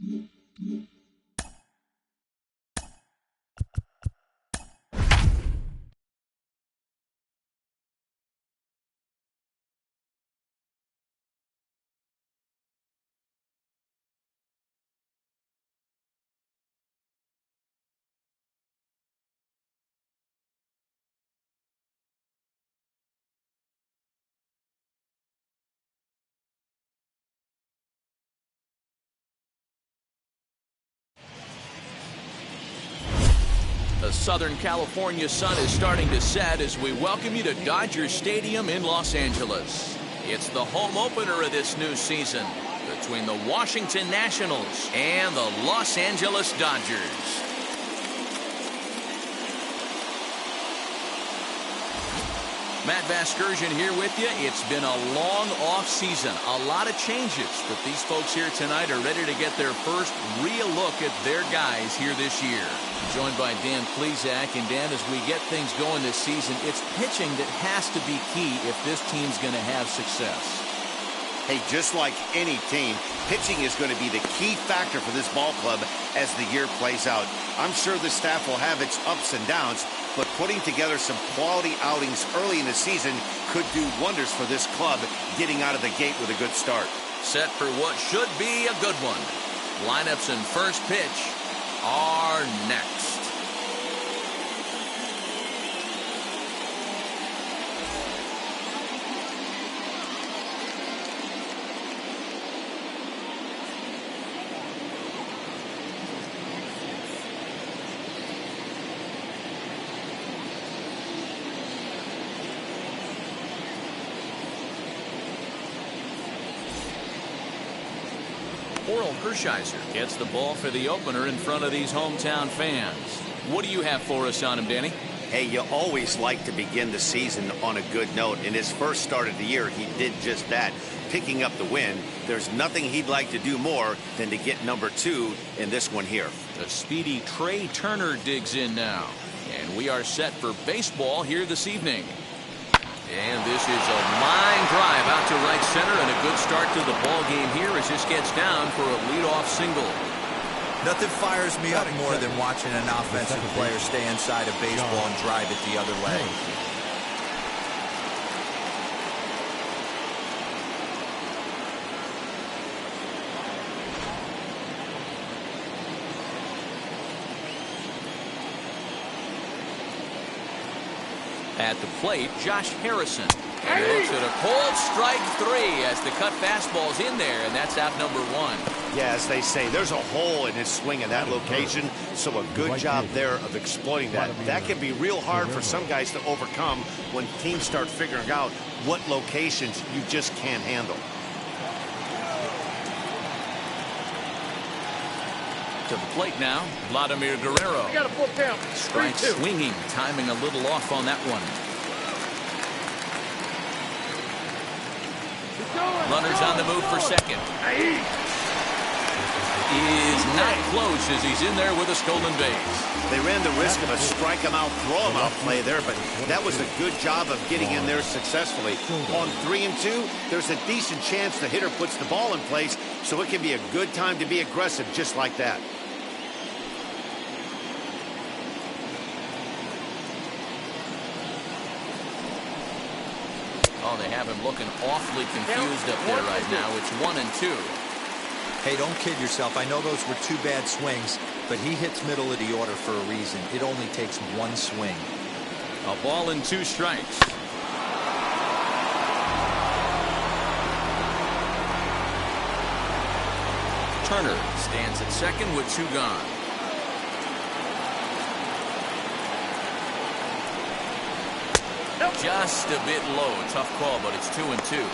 The Southern California sun is starting to set as we welcome you to Dodger Stadium in Los Angeles. It's the home opener of this new season between the Washington Nationals and the Los Angeles Dodgers. Matt Vasgersian here with you. It's been a long off season, a lot of changes, but these folks here tonight are ready to get their first real look at their guys here this year. Joined by Dan Plesac. And Dan, as we get things going this season, it's pitching that has to be key if this team's going to have success. Hey, just like any team, pitching is going to be the key factor for this ball club as the year plays out. I'm sure the staff will have its ups and downs, but putting together some quality outings early in the season could do wonders for this club getting out of the gate with a good start. Set for what should be a good one. Lineups and first pitch are next. Orel Hershiser gets the ball for the opener in front of these hometown fans. What do you have for us on him, Danny? Hey, you always like to begin the season on a good note. In his first start of the year, he did just that, picking up the win. There's nothing he'd like to do more than to get number 2 in this one here. The speedy Trey Turner digs in now. And we are set for baseball here this evening. And this is a line drive out to right center, and a good start to the ball game here as this gets down for a leadoff single. Nothing fires me up more than watching an offensive player stay inside of baseball and drive it the other way. At the plate, Josh Harrison. And looks at a cold strike 3 as the cut fastball's in there, and that's out number 1. Yeah, as they say, there's a hole in his swing in that location, so a good job there of exploiting that. That can be real hard for some guys to overcome when teams start figuring out what locations you just can't handle. To the plate now, Vladimir Guerrero. We got a full count. Strike swinging, timing a little off on that one. Runners on the move for second. Is not close as he's in there with a stolen base. They ran the risk of a strike him out, throw him out play there, but that was a good job of getting in there successfully. On 3 and 2, there's a decent chance the hitter puts the ball in place, so it can be a good time to be aggressive just like that. Oh, they have him looking awfully confused up there right now. It's 1 and 2. Hey, don't kid yourself. I know those were 2 bad swings, but he hits middle of the order for a reason. It only takes 1 swing. A ball and 2 strikes. Turner stands at second with 2 gone. Just a bit low. Tough call, but it's 2 and 2.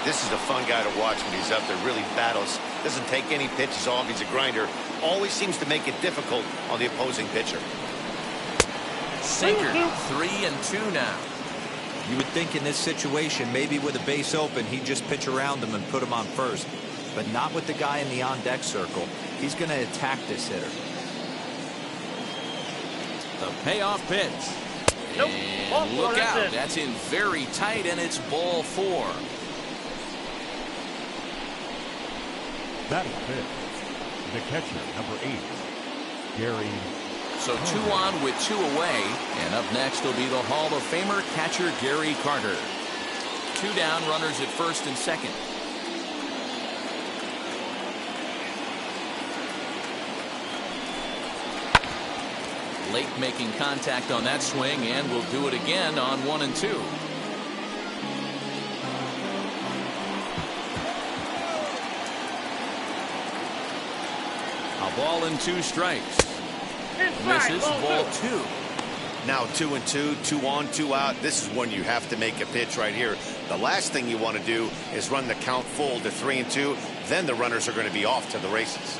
This is a fun guy to watch when he's up there. Really battles. Doesn't take any pitches off. He's a grinder. Always seems to make it difficult on the opposing pitcher. Sinker, 3 and 2 now. You would think in this situation, maybe with a base open, he'd just pitch around him and put him on first. But not with the guy in the on-deck circle. He's going to attack this hitter. The payoff pitch. And look out. That's in very tight, and it's ball 4. That is it. The catcher, number 8, Gary. So 2 on with 2 away. And up next will be the Hall of Famer catcher Gary Carter. 2 down, runners at first and second. Late making contact on that swing, and will do it again on 1 and 2. A ball and 2 strikes. Misses, ball 2. Now 2 and 2, 2 on, 2 out. This is when you have to make a pitch right here. The last thing you want to do is run the count full to 3 and 2. Then the runners are going to be off to the races.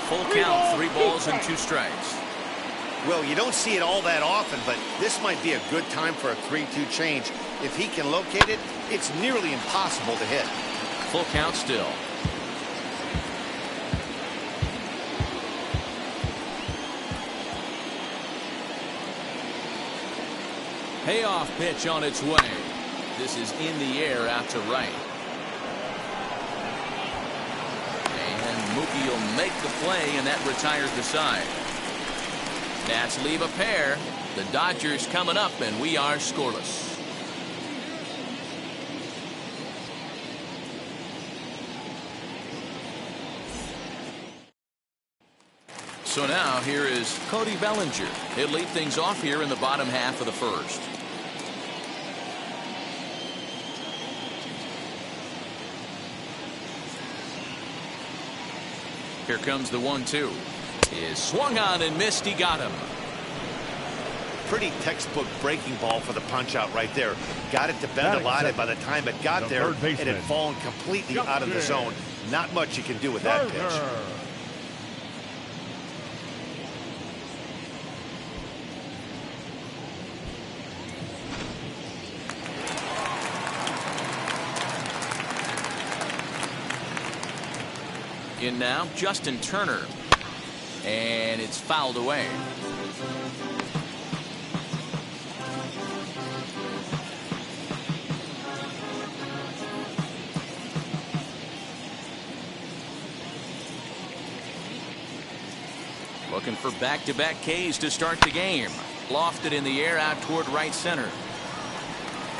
Full count, 3 balls and 2 strikes. Well, you don't see it all that often, but this might be a good time for a 3-2 change. If he can locate it, it's nearly impossible to hit. Full count still. Payoff pitch on its way. This is in the air out to right. Mookie will make the play, and that retires the side. Nats leave a pair. The Dodgers coming up, and we are scoreless. So now here is Cody Bellinger. He'll lead things off here in the bottom half of the first. Here comes the 1-2. Is swung on and missed. He got him. Pretty textbook breaking ball for the punch out right there. Got it to bend a lot, and by the time it got there, it had fallen completely out of the zone. Not much you can do with that pitch. In now, Justin Turner. And it's fouled away. Looking for back-to-back Ks to start the game. Lofted in the air out toward right center.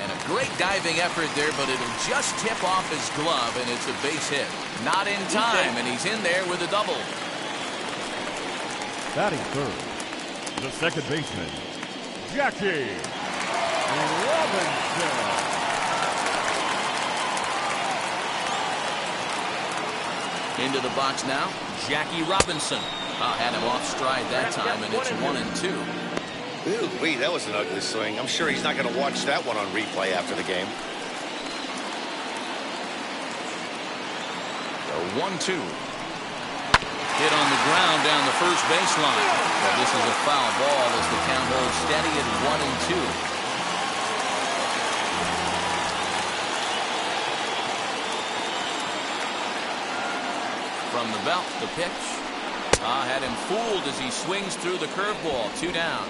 And a great diving effort there, but it'll just tip off his glove, and it's a base hit. Not in time, and he's in there with a double. Batting third, the second baseman, Jackie Robinson. Into the box now, Jackie Robinson. Had him off stride that time, and it's 1 and 2. Ooh, that was an ugly swing. I'm sure he's not going to watch that one on replay after the game. The 1-2. Hit on the ground down the first baseline. But this is a foul ball as the count holds steady at 1 and 2. From the belt, the pitch. Had him fooled as he swings through the curveball. 2 down.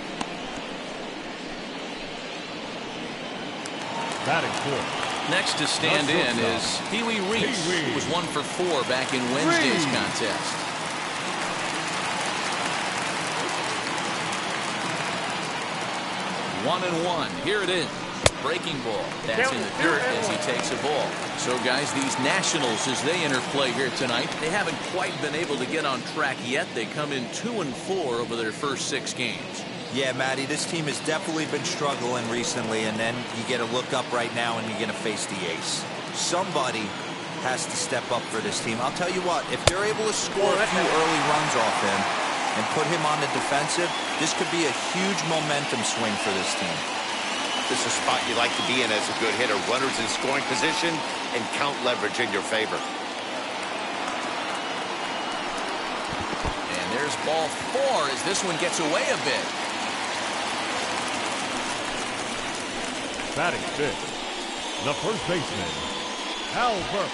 Batting fourth. Next to stand in is Pee Wee Reese, who was 1 for 4 back in Wednesday's contest. 1-1. Here it is. Breaking ball. That's in the dirt as he takes a ball. So, guys, these Nationals, as they enter play here tonight, they haven't quite been able to get on track yet. They come in 2-4 over their first 6 games. Yeah, Matty, this team has definitely been struggling recently, and then you get a look up right now and you're going to face the ace. Somebody has to step up for this team. I'll tell you what, if they're able to score a few early runs off him and put him on the defensive, this could be a huge momentum swing for this team. This is a spot you like to be in as a good hitter. Runners in scoring position and count leverage in your favor. And there's ball 4 as this one gets away a bit. Batting fifth, the first baseman, Albert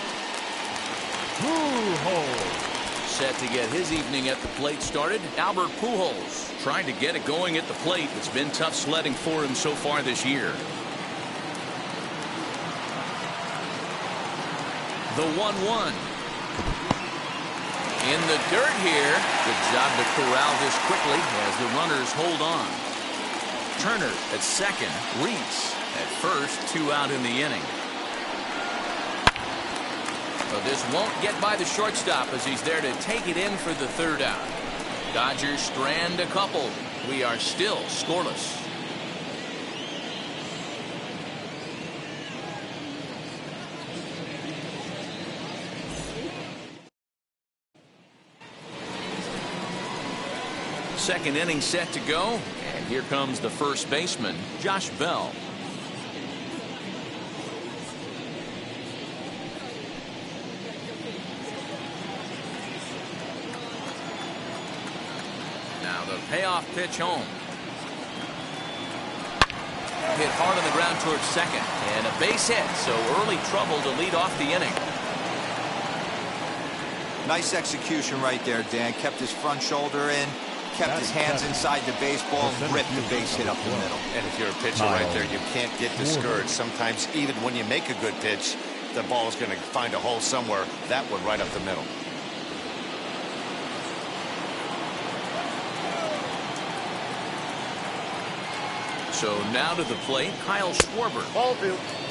Pujols. Set to get his evening at the plate started. Albert Pujols trying to get it going at the plate. It's been tough sledding for him so far this year. The 1-1. In the dirt here. Good job to corral this quickly as the runners hold on. Turner at second. Reese at first. 2 out in the inning. But this won't get by the shortstop as he's there to take it in for the 3rd out. Dodgers strand a couple. We are still scoreless. Second inning set to go, and here comes the first baseman, Josh Bell. Now the payoff pitch home. Hit hard on the ground towards second, and a base hit, so early trouble to lead off the inning. Nice execution right there, Dan. Kept his front shoulder in. Kept his hands inside the baseball and ripped the base hit up the middle. And if you're a pitcher right there, you can't get discouraged. Sometimes even when you make a good pitch, the ball is going to find a hole somewhere. That one right up the middle. So now to the plate, Kyle Schwarber.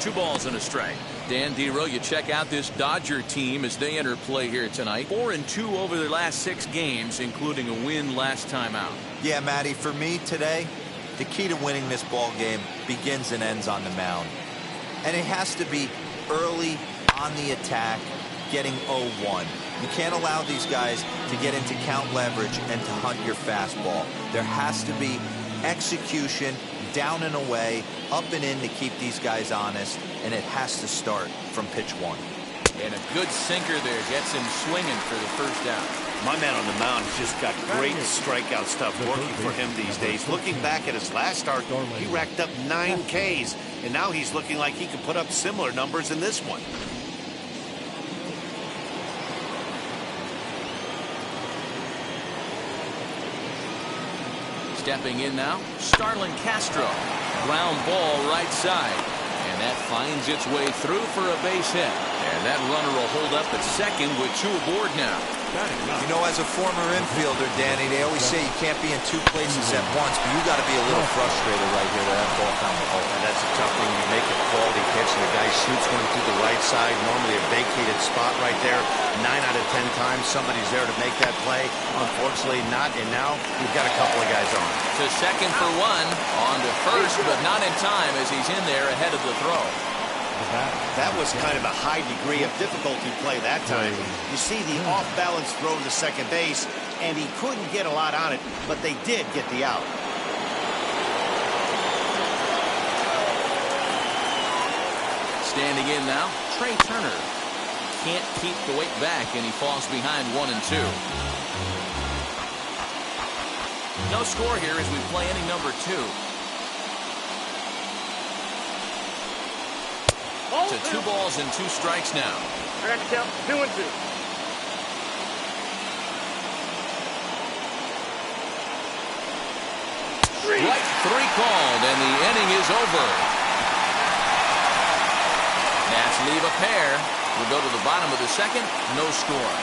2 balls and a strike. Dan Dero, you check out this Dodger team as they enter play here tonight. 4-2 over their last 6 games, including a win last time out. Yeah, Matty, for me today, the key to winning this ball game begins and ends on the mound. And it has to be early on the attack, getting 0-1. You can't allow these guys to get into count leverage and to hunt your fastball. There has to be execution, down and away, up and in to keep these guys honest, and it has to start from pitch 1. And a good sinker there gets him swinging for the first out. My man on the mound has just got great strikeout stuff working for him these days. Looking back at his last start, he racked up 9 Ks, and now he's looking like he can put up similar numbers in this one. Stepping in now, Starlin Castro. Ground ball right side. And that finds its way through for a base hit. And that runner will hold up at second with 2 aboard now. You know, as a former infielder, Danny, they always say you can't be in 2 places at once, but you got to be a little frustrated right here with that ball down the hole. And that's a tough thing. You make a quality pitch, and the guy shoots one to the right side, normally a vacated spot right there. 9 out of 10 times, somebody's there to make that play. Unfortunately, not. And now we've got a couple of guys on. To second for 1, on to first, but not in time as he's in there ahead of the throw. That was kind of a high degree of difficulty play that time. You see the off-balance throw to second base, and he couldn't get a lot on it, but they did get the out. Standing in now, Trey Turner. Can't keep the weight back, and he falls behind 1 and 2. No score here as we play inning number 2. To 2 balls and 2 strikes now. I got to count 2 and 2. Right 3 called, and the inning is over. Nats leave a pair. We'll go to the bottom of the 2nd. No score.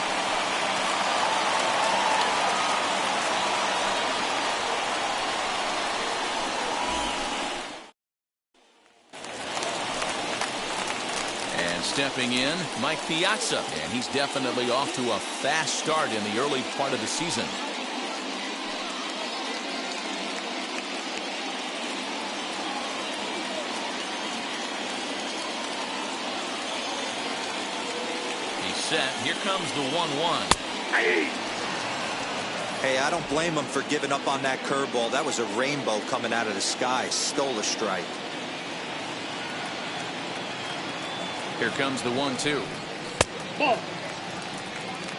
Stepping in, Mike Piazza, and he's definitely off to a fast start in the early part of the season. He's set. Here comes the 1-1. Hey, I don't blame him for giving up on that curveball. That was a rainbow coming out of the sky. Stole a strike. Here comes the 1-2. Ball.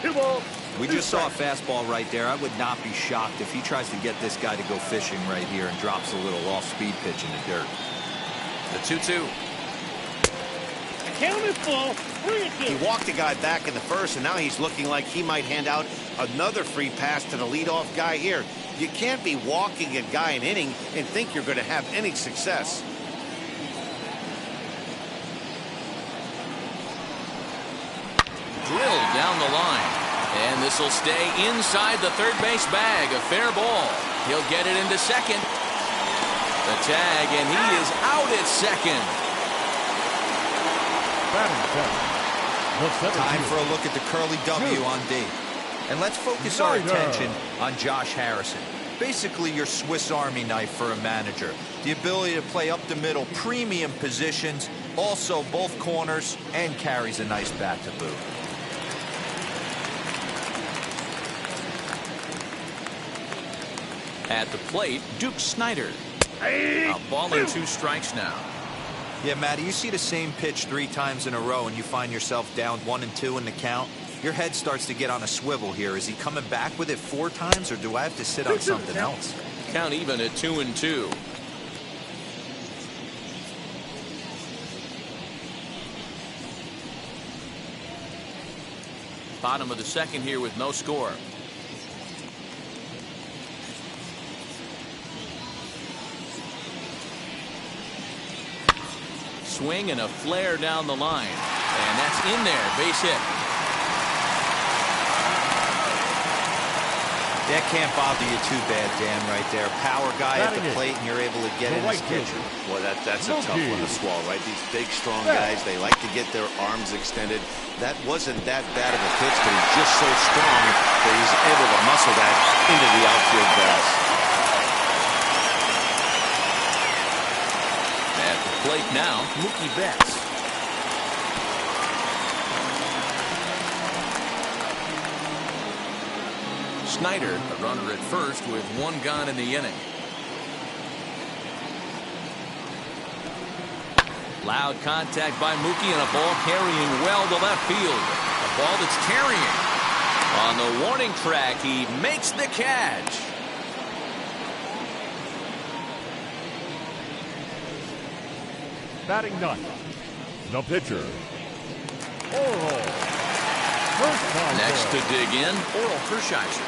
2 balls. We just saw a fastball right there. I would not be shocked if he tries to get this guy to go fishing right here and drops a little off-speed pitch in the dirt. The 2-2. Count is full. Bring it to. He walked the guy back in the first, and now he's looking like he might hand out another free pass to the leadoff guy here. You can't be walking a guy an inning and think you're going to have any success. the line. And this will stay inside the third base bag. A fair ball. He'll get it into second. The tag, and he is out at second. Time for a look at the curly W on D. And let's focus our attention on Josh Harrison. Basically your Swiss Army knife for a manager. The ability to play up the middle, premium positions, also both corners, and carries a nice bat to boot. At the plate, Duke Snider. A ball and 2 strikes now. Yeah, Matty, you see the same pitch 3 times in a row and you find yourself down 1 and 2 in the count. Your head starts to get on a swivel here. Is he coming back with it 4 times, or do I have to sit on something else? Count even at 2 and 2. Bottom of the second here with no score. Swing and a flare down the line. And that's in there. Base hit. That can't bother you too bad, Dan, right there. Power guy at the plate, and you're able to get in his pitcher. Well, that's a tough one to swallow, right? These big, strong guys, they like to get their arms extended. That wasn't that bad of a pitch, but he's just so strong that he's able to muscle that into the outfield grass. At the plate now, Mookie Betts. Snider, a runner at first with 1 gone in the inning. Loud contact by Mookie, and a ball carrying well to left field. A ball that's carrying. On the warning track, he makes the catch. Batting ninth, the pitcher, Oral Hershiser. Next to dig in, Oral Hershiser.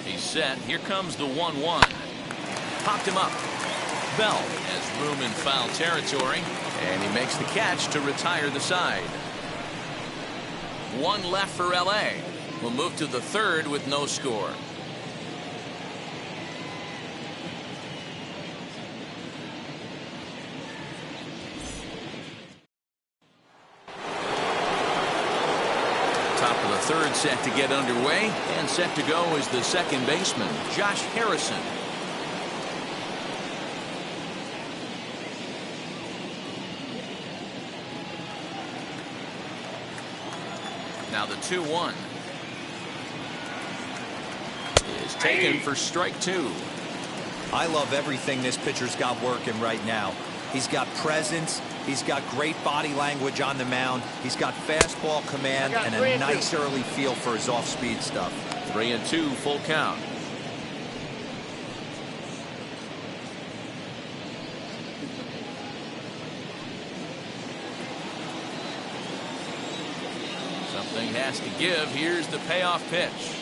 He's set. Here comes the 1-1. Popped him up. Bell has room in foul territory, and he makes the catch to retire the side. 1 left for LA. We'll move to the third with no score. Top of the third set to get underway, and set to go is the second baseman, Josh Harrison. Now the 2-1 is taken for strike 2. I love everything this pitcher's got working right now. He's got presence. He's got great body language on the mound. He's got fastball command and a nice early feel for his off-speed stuff. 3-2 full count. Something has to give. Here's the payoff pitch.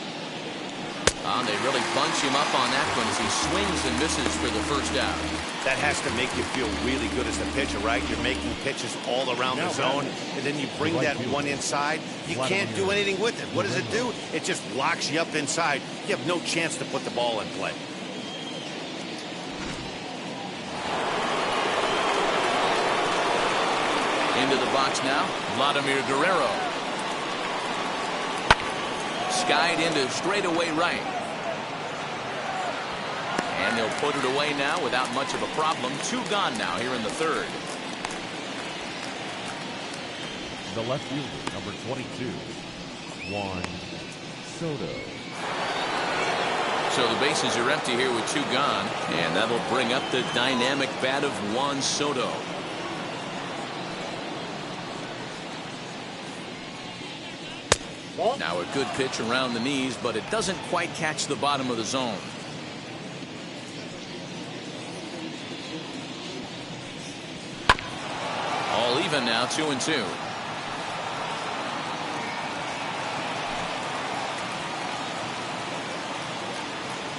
They really bunch him up on that one as he swings and misses for the first out. That has to make you feel really good as a pitcher, right? You're making pitches all around the zone, and then you bring that one inside. You can't do anything with it. What does it do? It just locks you up inside. You have no chance to put the ball in play. Into the box now, Vladimir Guerrero. Skied into straightaway right. And they'll put it away now without much of a problem. 2 gone now here in the third. The left fielder, number 22, Juan Soto. So the bases are empty here with 2 gone, and that'll bring up the dynamic bat of Juan Soto. Now a good pitch around the knees, but it doesn't quite catch the bottom of the zone. All even now, 2-2.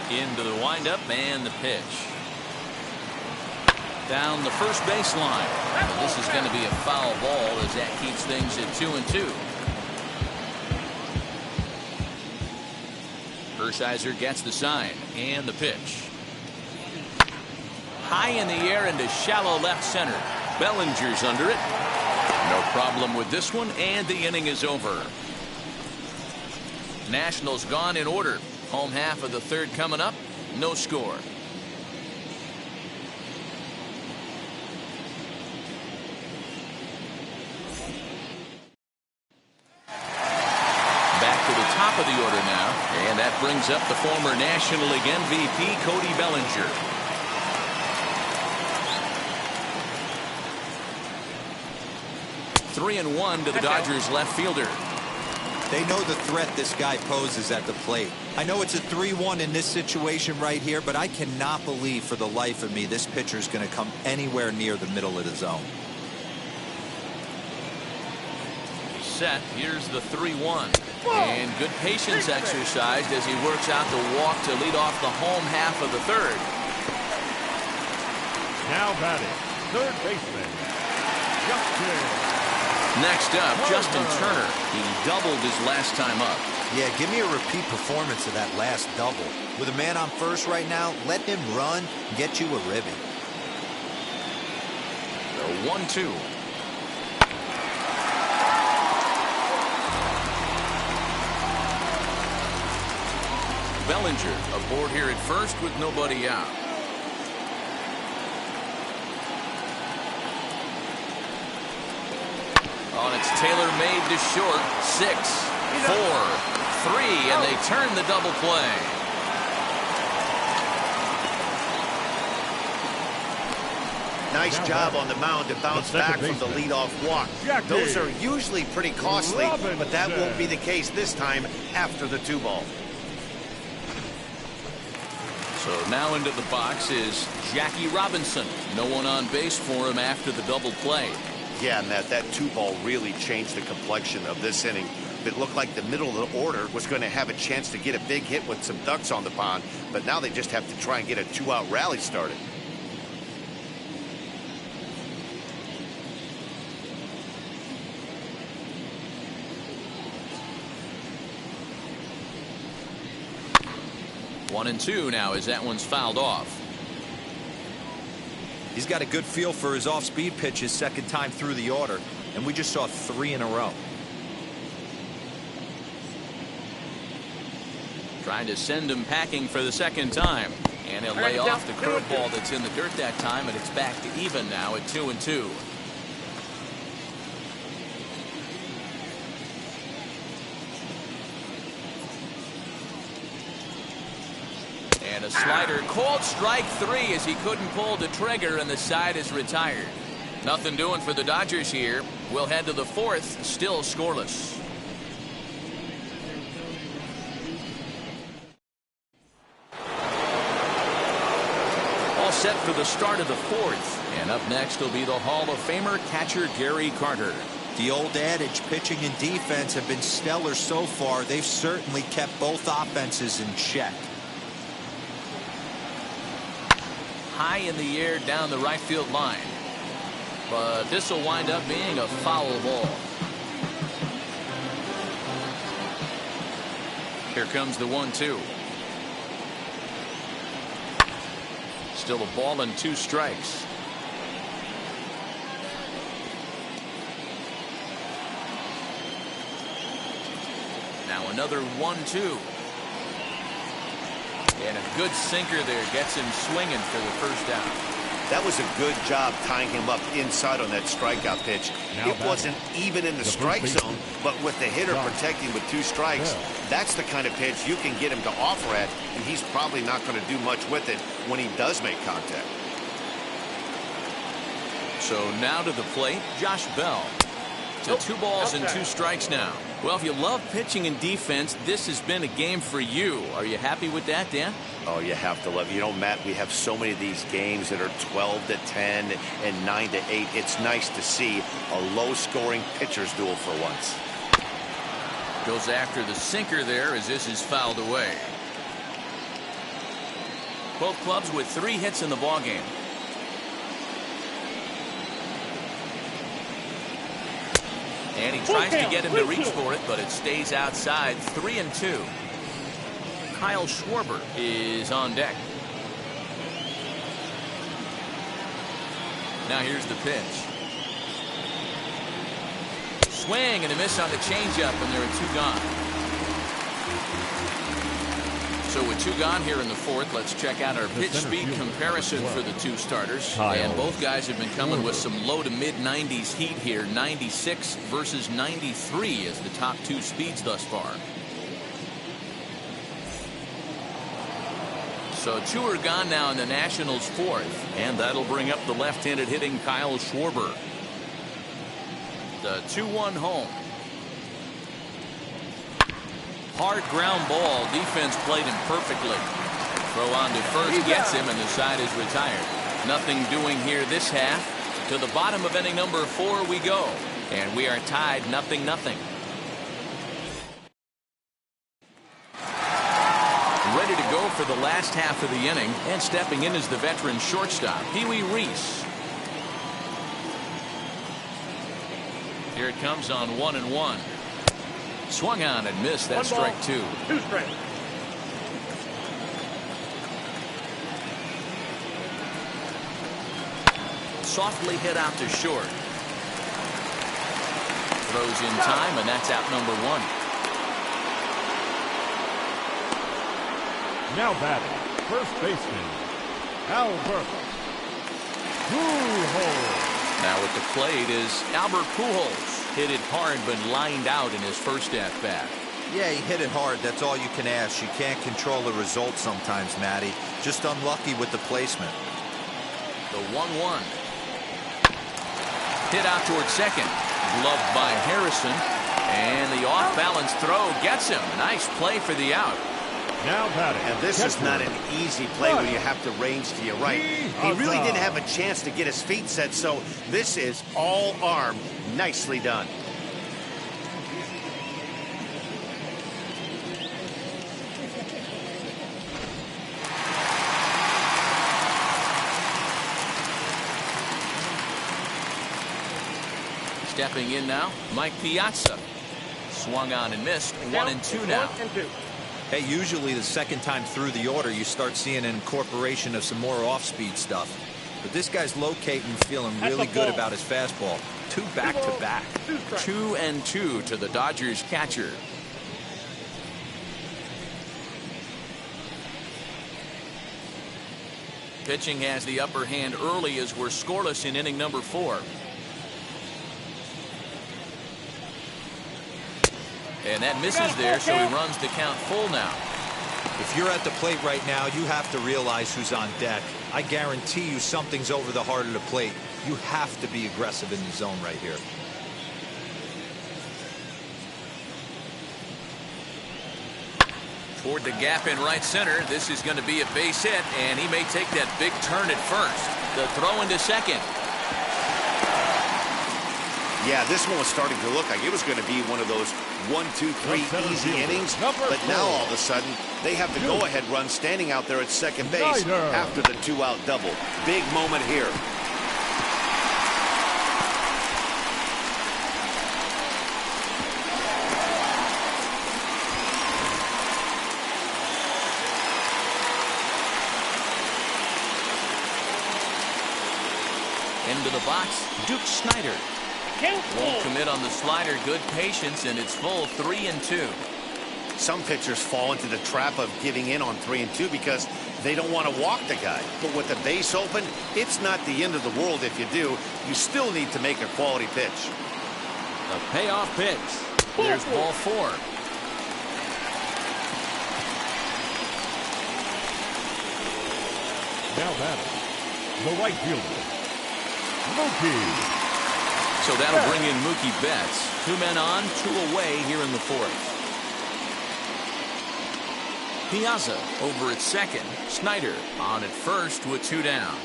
Into the windup and the pitch. Down the first baseline. This is going to be a foul ball as that keeps things at 2-2. Hershiser gets the sign and the pitch. High in the air into shallow left center. Bellinger's under it. No problem with this one, and the inning is over. Nationals gone in order. Home half of the third coming up. No score. Back to the top of the order now, and that brings up the former National League MVP Cody Bellinger. Three and one to the Dodgers left fielder. They know the threat this guy poses at the plate. I know it's a 3-1 in this situation right here, but I cannot believe for the life of me this pitcher is going to come anywhere near the middle of the zone. Set. Here's the 3-1. And good patience exercised as he works out the walk to lead off the home half of the third. Now batting, third baseman, Justin. Next up, Justin Turner. He doubled his last time up. Yeah, give me a repeat performance of that last double. With a man on first right now, let him run and get you a ribby. The 1-2. Bellinger aboard here at first with nobody out. Oh, it's Taylor made to short. 6, 4, 3, and they turn the double play. Nice job on the mound to bounce back from the leadoff walk. Those are usually pretty costly, but that won't be the case this time after the 2-ball. So now into the box is Jackie Robinson. No one on base for him after the double play. Yeah, Matt, that 2-ball really changed the complexion of this inning. It looked like the middle of the order was going to have a chance to get a big hit with some ducks on the pond, but now they just have to try and get a 2-out rally started. One and two now as that one's fouled off. He's got a good feel for his off-speed pitches second time through the order, and we just saw 3 in a row. Trying to send him packing for the second time, and he'll lay off the curveball that's in the dirt that time, and it's back to even now at 2-2. And a slider, called strike 3 as he couldn't pull the trigger, and the side is retired. Nothing doing for the Dodgers here. We'll head to the fourth, still scoreless. All set for the start of the fourth. And up next will be the Hall of Famer catcher Gary Carter. The old adage, pitching and defense have been stellar so far. They've certainly kept both offenses in check. High in the air down the right field line. But this will wind up being a foul ball. Here comes the 1-2. Still a ball and 2 strikes. Now another 1-2. And a good sinker there gets him swinging for the first out. That was a good job tying him up inside on that strikeout pitch. It wasn't even in the strike zone, but with the hitter protecting with 2 strikes, that's the kind of pitch you can get him to offer at, and he's probably not going to do much with it when he does make contact. So now to the plate, Josh Bell. To 2 balls and 2 strikes now. Well, if you love pitching and defense, this has been a game for you. Are you happy with that, Dan? Oh, you have to love it. You know, Matt, we have so many of these games that are 12-10 and 9-8. It's nice to see a low-scoring pitcher's duel for once. Goes after the sinker there as this is fouled away. Both clubs with 3 hits in the ballgame. And he tries to get him to reach for it, but it stays outside. 3-2. Kyle Schwarber is on deck. Now here's the pitch. Swing and a miss on the changeup, and there are 2 gone. So with 2 gone here in the fourth, let's check out our pitch speed comparison for the 2 starters. And both guys have been coming with some low to mid 90s heat here. 96 versus 93 as the top 2 speeds thus far. So 2 are gone now in the Nationals' fourth, and that'll bring up the left-handed hitting Kyle Schwarber. The 2-1 home. Hard ground ball. Defense played him perfectly. Throw on to first gets him, and the side is retired. Nothing doing here this half. To the bottom of inning number 4 we go, and we are tied 0-0. Ready to go for the last half of the inning, and stepping in is the veteran shortstop, Pee Wee Reese. Here it comes on 1-1. Swung on and missed. That's strike 2. 2 strikes. Softly hit out to short. Throws in time, and that's out number 1. Now batting, first baseman, Albert Pujols. Now at the plate is Albert Pujols. Hit it hard, but lined out in his first at-bat. Yeah, he hit it hard. That's all you can ask. You can't control the result sometimes, Matty. Just unlucky with the placement. The 1-1. Hit out towards second. Gloved by Harrison. And the off-balance throw gets him. Nice play for the out. Now batting. And this is not an easy play when you have to range to your right. He really didn't have a chance to get his feet set, so this is all arm. Nicely done. Stepping in now, Mike Piazza. Swung on and missed. 1-2 now. 1-2. Hey, usually the second time through the order, you start seeing an incorporation of some more off-speed stuff. But this guy's locating, feeling really good about his fastball. 2 back-to-back. 2-2 to the Dodgers catcher. Pitching has the upper hand early as we're scoreless in inning number 4. And that misses there, so he runs the count full now. If you're at the plate right now, you have to realize who's on deck. I guarantee you something's over the heart of the plate. You have to be aggressive in the zone right here. Toward the gap in right center. This is going to be a base hit, and he may take that big turn at first. The throw into second. Yeah, this one was starting to look like it was going to be one of those 1, 2, 3 easy innings. But now all of a sudden, they have the go-ahead run standing out there at second base after the 2-out double. Big moment here. Into the box, Duke Snider. Won't commit on the slider. Good patience, and it's full. 3-2. Some pitchers fall into the trap of giving in on 3-2 because they don't want to walk the guy. But with the base open, it's not the end of the world if you do. You still need to make a quality pitch. A payoff pitch. There's ball 4. Now batting, the right fielder, Mookie. So that'll bring in Mookie Betts. 2 men on, 2 away here in the 4th. Piazza over at second. Snider on at first with 2 down.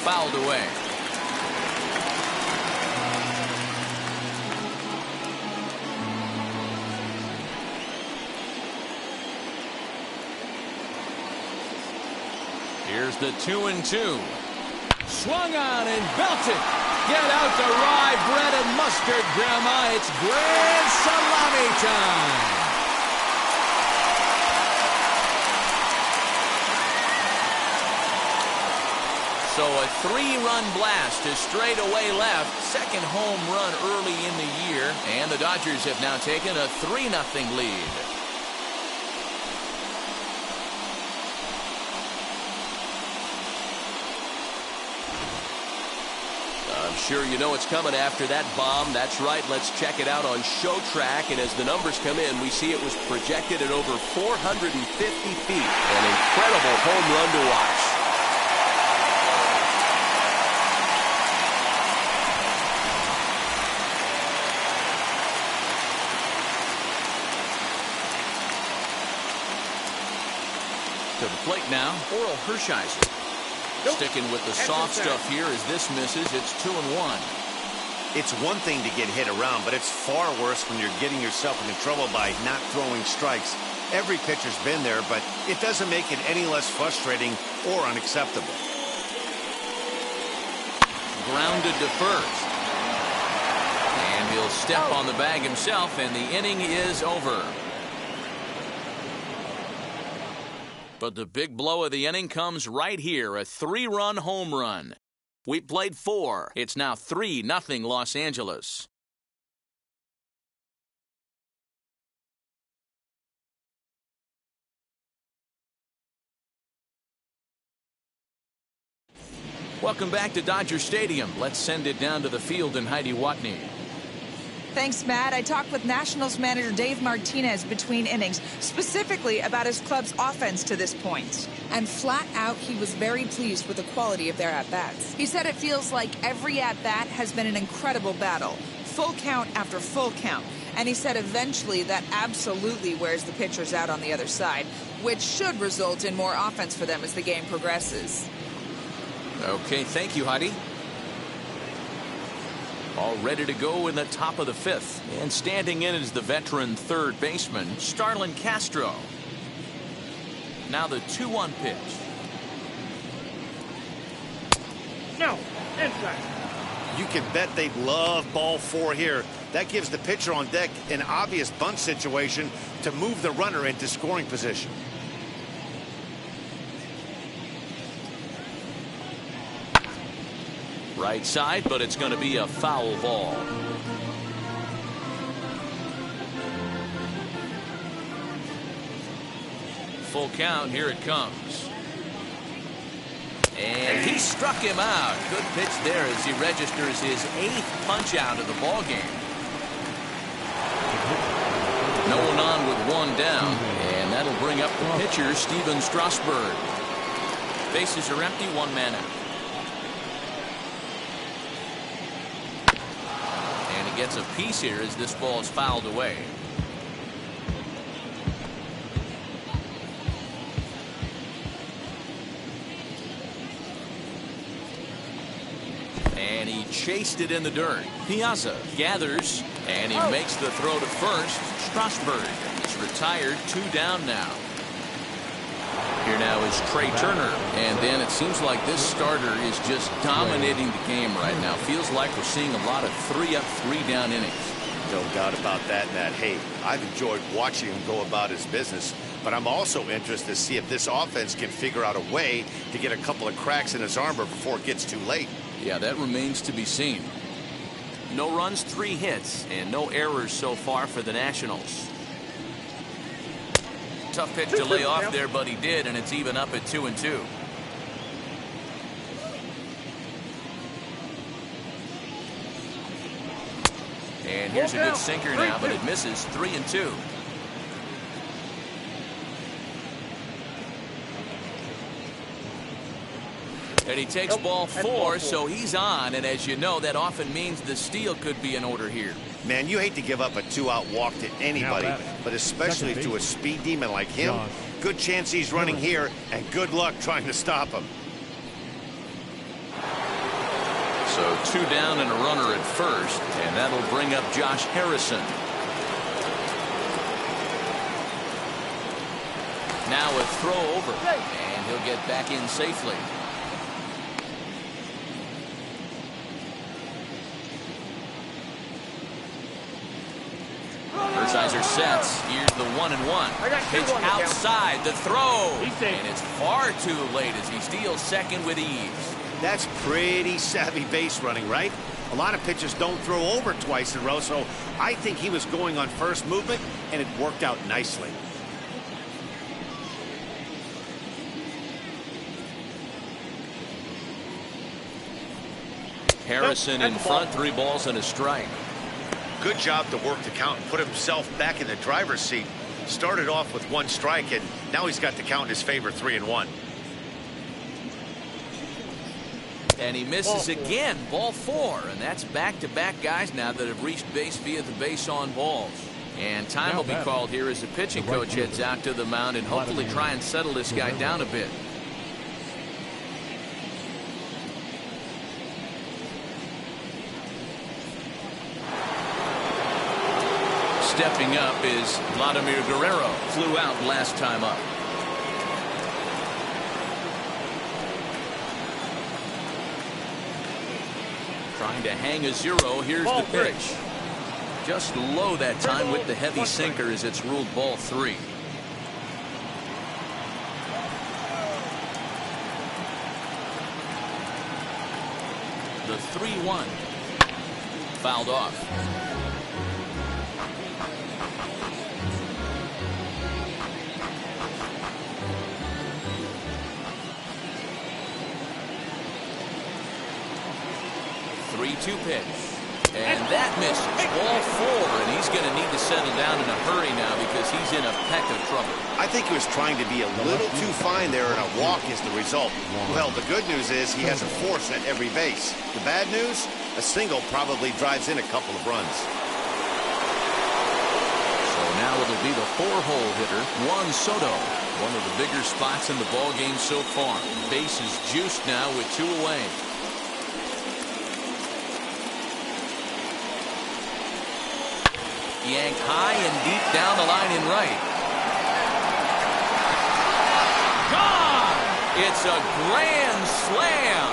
Fouled away. Here's the 2-2. swung on and belted. Get out the rye bread and mustard, Grandma. It's grand salami time. So a 3-run blast to straightaway left. Second home run early in the year. And the Dodgers have now taken a 3-0 lead. I'm sure you know what's coming after that bomb. That's right. Let's check it out on Show Track. And as the numbers come in, we see it was projected at over 450 feet. An incredible home run to watch. To the plate now, Oral Hershiser. Nope. Sticking with the soft stuff here as this misses. It's 2-1. It's one thing to get hit around, but it's far worse when you're getting yourself into trouble by not throwing strikes. Every pitcher's been there, but it doesn't make it any less frustrating or unacceptable. Grounded to first. And he'll step on the bag himself, and the inning is over. But the big blow of the inning comes right here, a 3-run home run. We played 4. It's now 3-0 Los Angeles. Welcome back to Dodger Stadium. Let's send it down to the field and Heidi Watney. Thanks, Matt. I talked with Nationals manager Dave Martinez between innings, specifically about his club's offense to this point. And flat out, he was very pleased with the quality of their at-bats. He said it feels like every at-bat has been an incredible battle, full count after full count. And he said eventually that absolutely wears the pitchers out on the other side, which should result in more offense for them as the game progresses. Okay, thank you, Heidi. All ready to go in the top of the 5th. And standing in is the veteran third baseman, Starlin Castro. Now the 2-1 pitch. No, inside. You can bet they'd love ball 4 here. That gives the pitcher on deck an obvious bunt situation to move the runner into scoring position. Right side, but it's going to be a foul ball. Full count, here it comes. And he struck him out. Good pitch there as he registers his 8th punch out of the ball game. No one on with 1 down, and that'll bring up the pitcher, Steven Strasburg. Bases are empty, 1 man out. Gets a piece here as this ball is fouled away. And he chased it in the dirt. Piazza gathers, and he makes the throw to first. Strasburg is retired, 2 down now. Here now is Trey Turner, and then it seems like this starter is just dominating the game right now. Feels like we're seeing a lot of 3-up, 3-down innings. No doubt about that, Matt. Hey, I've enjoyed watching him go about his business, but I'm also interested to see if this offense can figure out a way to get a couple of cracks in his armor before it gets too late. Yeah, that remains to be seen. No runs, 3 hits, and no errors so far for the Nationals. Tough pitch to lay off there, but he did, and it's even up at 2-2. And here's a good sinker now, but it misses. 3-2. And he takes ball 4, so he's on, and as you know, that often means the steal could be in order here. Man, you hate to give up a 2-out walk to anybody, but especially to a speed demon like him. Good chance he's running here, and good luck trying to stop him. So 2 down and a runner at first, and that'll bring up Josh Harrison. Now a throw over, and he'll get back in safely. Runners are set. Here's the 1-1. Pitch outside, the throw. And it's far too late as he steals second with ease. That's pretty savvy base running, right? A lot of pitchers don't throw over twice in a row, so I think he was going on first movement, and it worked out nicely. Harrison in front, 3 balls and a strike. Good job to work the count and put himself back in the driver's seat. Started off with 1 strike, and now he's got the count in his favor, 3-1. And he misses again, ball 4, and that's back-to-back guys now that have reached base via the base on balls. And time will be called here as the pitching coach heads out to the mound and hopefully try and settle this guy down a bit. Stepping up is Vladimir Guerrero. Flew out last time up. Trying to hang a 0. Here's the pitch. Just low that time with the heavy sinker as it's ruled ball 3. The 3-1. Fouled off. Pitch. And that misses. Ball 4, and he's going to need to settle down in a hurry now because he's in a peck of trouble. I think he was trying to be a little too fine there, and a walk is the result. Well, the good news is he has a force at every base. The bad news? A single probably drives in a couple of runs. So now it'll be the 4-hole hitter, Juan Soto. One of the bigger spots in the ball game so far. Base is juiced now with 2 away. Yanked high and deep down the line in right. Gone! It's a grand slam.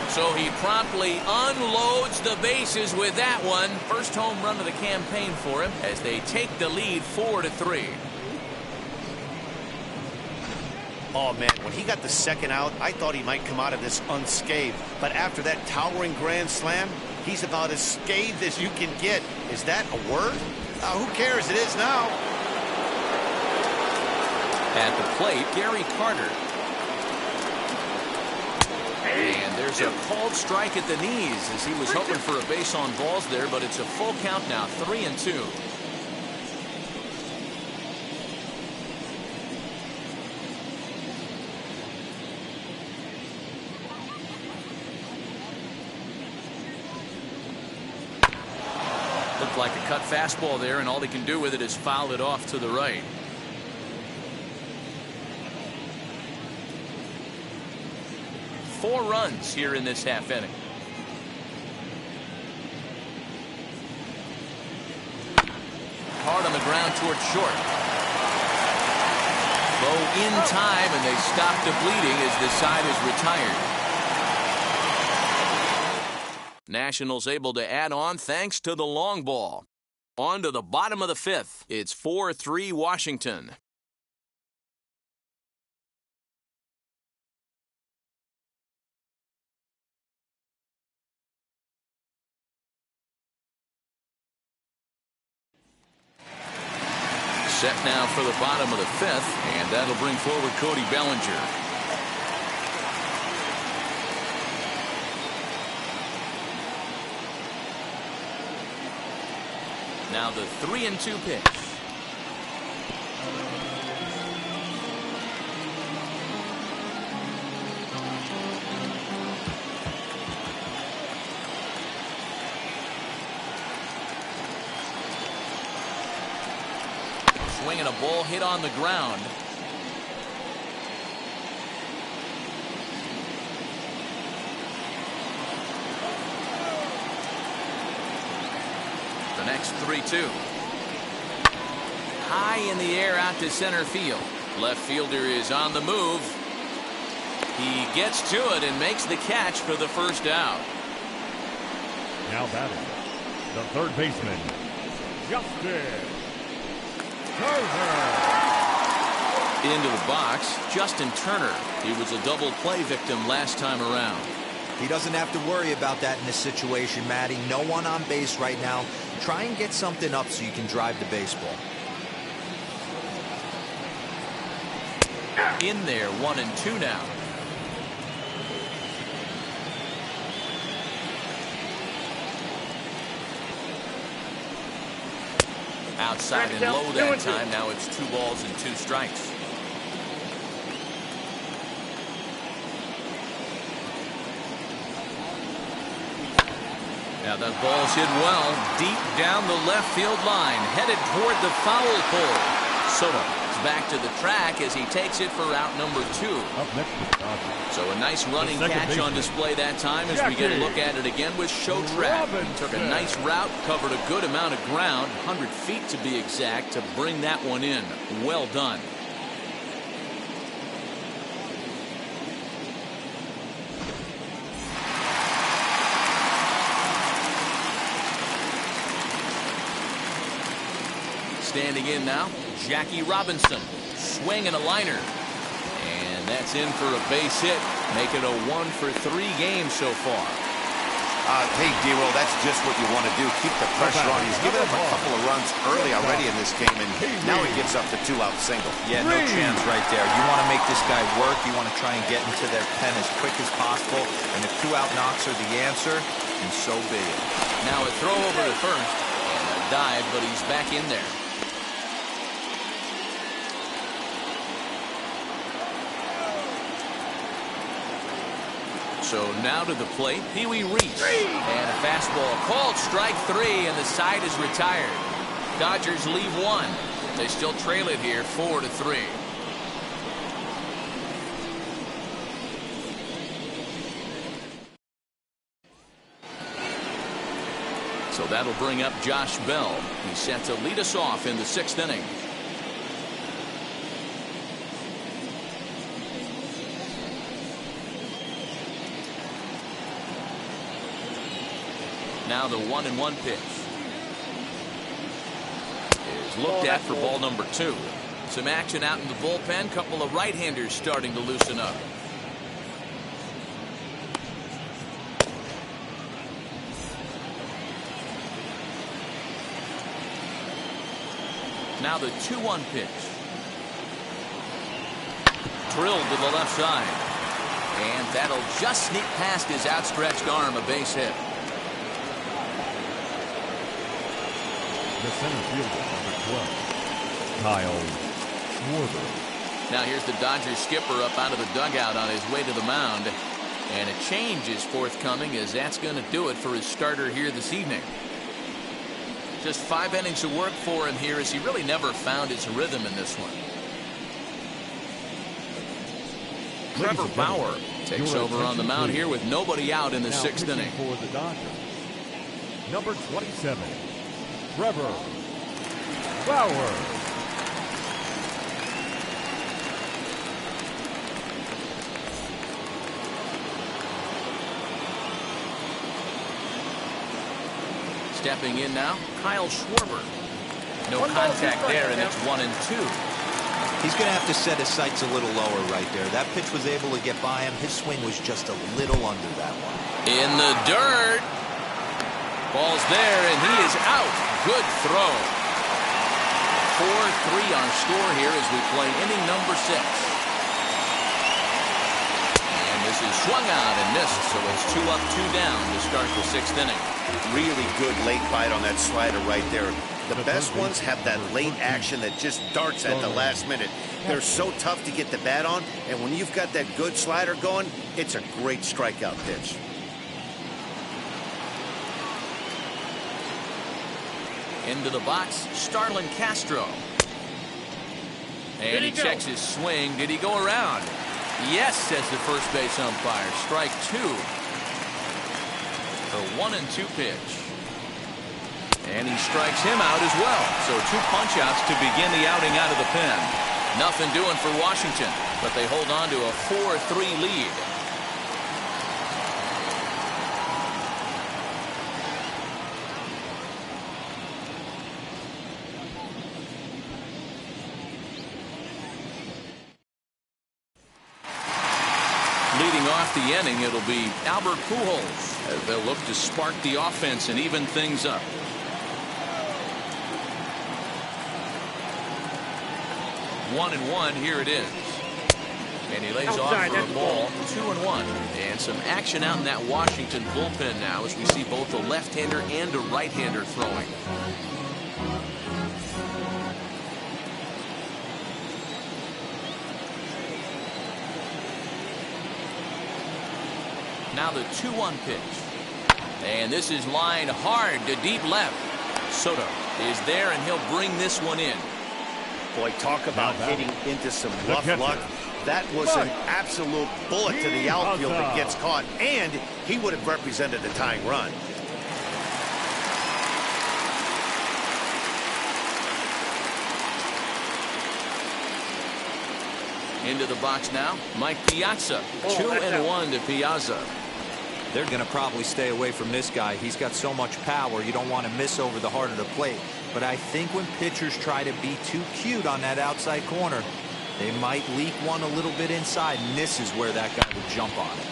So he promptly unloads the bases with that one. First home run of the campaign for him as they take the lead 4-3. Oh, man, when he got the second out, I thought he might come out of this unscathed. But after that towering grand slam, he's about as scathed as you can get. Is that a word? Who cares? It is now. At the plate, Gary Carter. And there's a called strike at the knees as he was hoping for a base on balls there, but it's a full count now, 3-2. Looked like a cut fastball there, and all he can do with it is foul it off to the right. Four runs here in this half inning. Hard on the ground towards short. Low in time, and they stop the bleeding as the side is retired. Nationals able to add on thanks to the long ball. On to the bottom of the 5th. It's 4-3 Washington. Set now for the bottom of the 5th, and that'll bring forward Cody Bellinger. Now the 3-2 pitch. Swinging a ball hit on the ground. The next 3-2. High in the air out to center field. Left fielder is on the move. He gets to it and makes the catch for the first out. Now batting, the third baseman, Justin Turner. Into the box, Justin Turner. He was a double play victim last time around. He doesn't have to worry about that in this situation, Matty. No one on base right now. Try and get something up so you can drive the baseball. In there, 1-2 now. Outside and low that time. Now it's 2 balls and 2 strikes. Now that ball's hit well, deep down the left field line, headed toward the foul pole. Soto is back to the track as he takes it for out number 2. Up next, so a nice running catch on display that time as we get a look at it again with Show Track. He took a nice route, covered a good amount of ground, 100 feet to be exact, to bring that one in. Well done. Standing in now, Jackie Robinson. Swing and a liner. And that's in for a base hit. Make it a 1-for-3 game so far. Hey, D-Roll, that's just what you want to do. Keep the pressure on. He's given up a couple of runs early already in this game, and now he gets up to 2-out single. Yeah, no chance right there. You want to make this guy work. You want to try and get into their pen as quick as possible. And if 2-out knocks are the answer, and so be it. Now a throw over to first. And a dive, but he's back in there. So now to the plate, Pee Wee Reese. And a fastball called strike 3, and the side is retired. Dodgers leave 1. They still trail it here 4-3. So that'll bring up Josh Bell. He's set to lead us off in the 6th inning. Now the 1-1 pitch is looked at for ball number 2. Some action out in the bullpen. Couple of right-handers starting to loosen up. Now the 2-1 pitch. Drilled to the left side. And that'll just sneak past his outstretched arm, a base hit. the center fielder, number 12, Kyle Schwarber. Now here's the Dodgers skipper up out of the dugout on his way to the mound. And a change is forthcoming, as that's going to do it for his starter here this evening. Just 5 innings of work for him here, as he really never found his rhythm in this one. Trevor Bauer takes over on the mound here with nobody out in the 6th inning. For the Dodgers, number 27, Trevor Bauer. Stepping in now, Kyle Schwarber. No contact there, and it's 1-2. He's going to have to set his sights a little lower right there. That pitch was able to get by him. His swing was just a little under that one. In the dirt. Ball's there, and he is out. Good throw. 4-3 our score here as we play inning number 6. And this is swung out and missed, so it's 2 up, 2 down to start the 6th inning. Really good late bite on that slider right there. The best ones have that late action that just darts at the last minute. They're so tough to get the bat on, and when you've got that good slider going, it's a great strikeout pitch. Into the box, Starlin Castro. And he checks his swing. Did he go around? Yes, says the first base umpire. Strike 2. The 1-2 pitch. And he strikes him out as well. So 2 punch-outs to begin the outing out of the pen. Nothing doing for Washington, but they hold on to a 4-3 lead. off the inning, it'll be Albert Pujols as they'll look to spark the offense and even things up. One and one, here it is. And he lays off for a ball, 2-1. And some action out in that Washington bullpen now as we see both a left-hander and a right-hander throwing. Now the 2-1 pitch. And this is lined hard to deep left. Soto is there, and he'll bring this one in. Boy, talk about hitting into some rough luck. That was an absolute bullet to the outfield that gets caught, and he would have represented a tying run. Into the box now, Mike Piazza. 2-1 to Piazza. They're going to probably stay away from this guy. He's got so much power, you don't want to miss over the heart of the plate. But I think when pitchers try to be too cute on that outside corner, they might leak one a little bit inside, and this is where that guy would jump on it.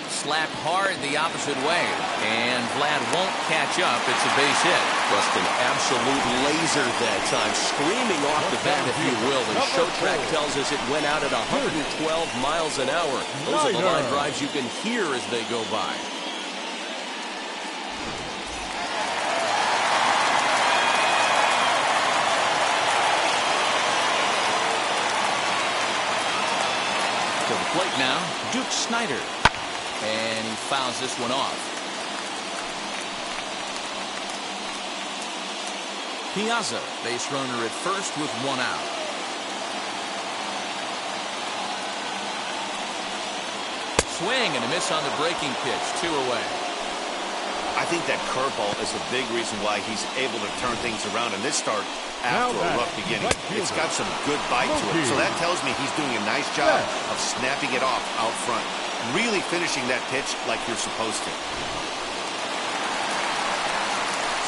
Slapped hard the opposite way, and Vlad won't catch up. It's a base hit. Just an absolute laser that time, screaming off the bat, if you will. The show track tells us it went out at 112 miles an hour. Those are the line drives you can hear as they go by. To the plate now, Duke Snider. And he fouls this one off. Piazza, base runner at first with one out. Swing and a miss on the breaking pitch, 2 away. I think that curveball is a big reason why he's able to turn things around in this start after a rough beginning. It's got some good bite to it, so that tells me he's doing a nice job of snapping it off out front. Really finishing that pitch like you're supposed to.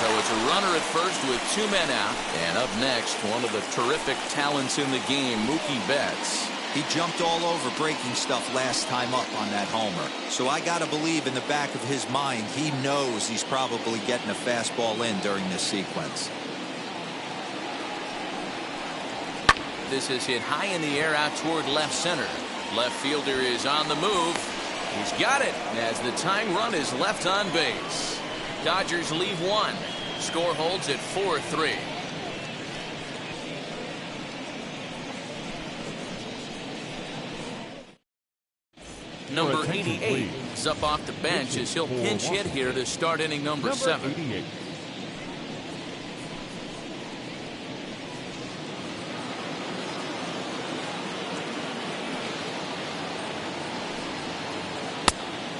So it's a runner at first with 2 men out. And up next, one of the terrific talents in the game, Mookie Betts. He jumped all over breaking stuff last time up on that homer. So I got to believe in the back of his mind, he knows he's probably getting a fastball in during this sequence. This is hit high in the air out toward left center. Left fielder is on the move. He's got it as the tying run is left on base. Dodgers leave 1. Score holds at 4-3. Number 88 is up off the bench as he'll pinch hit here to start inning number 7. 88.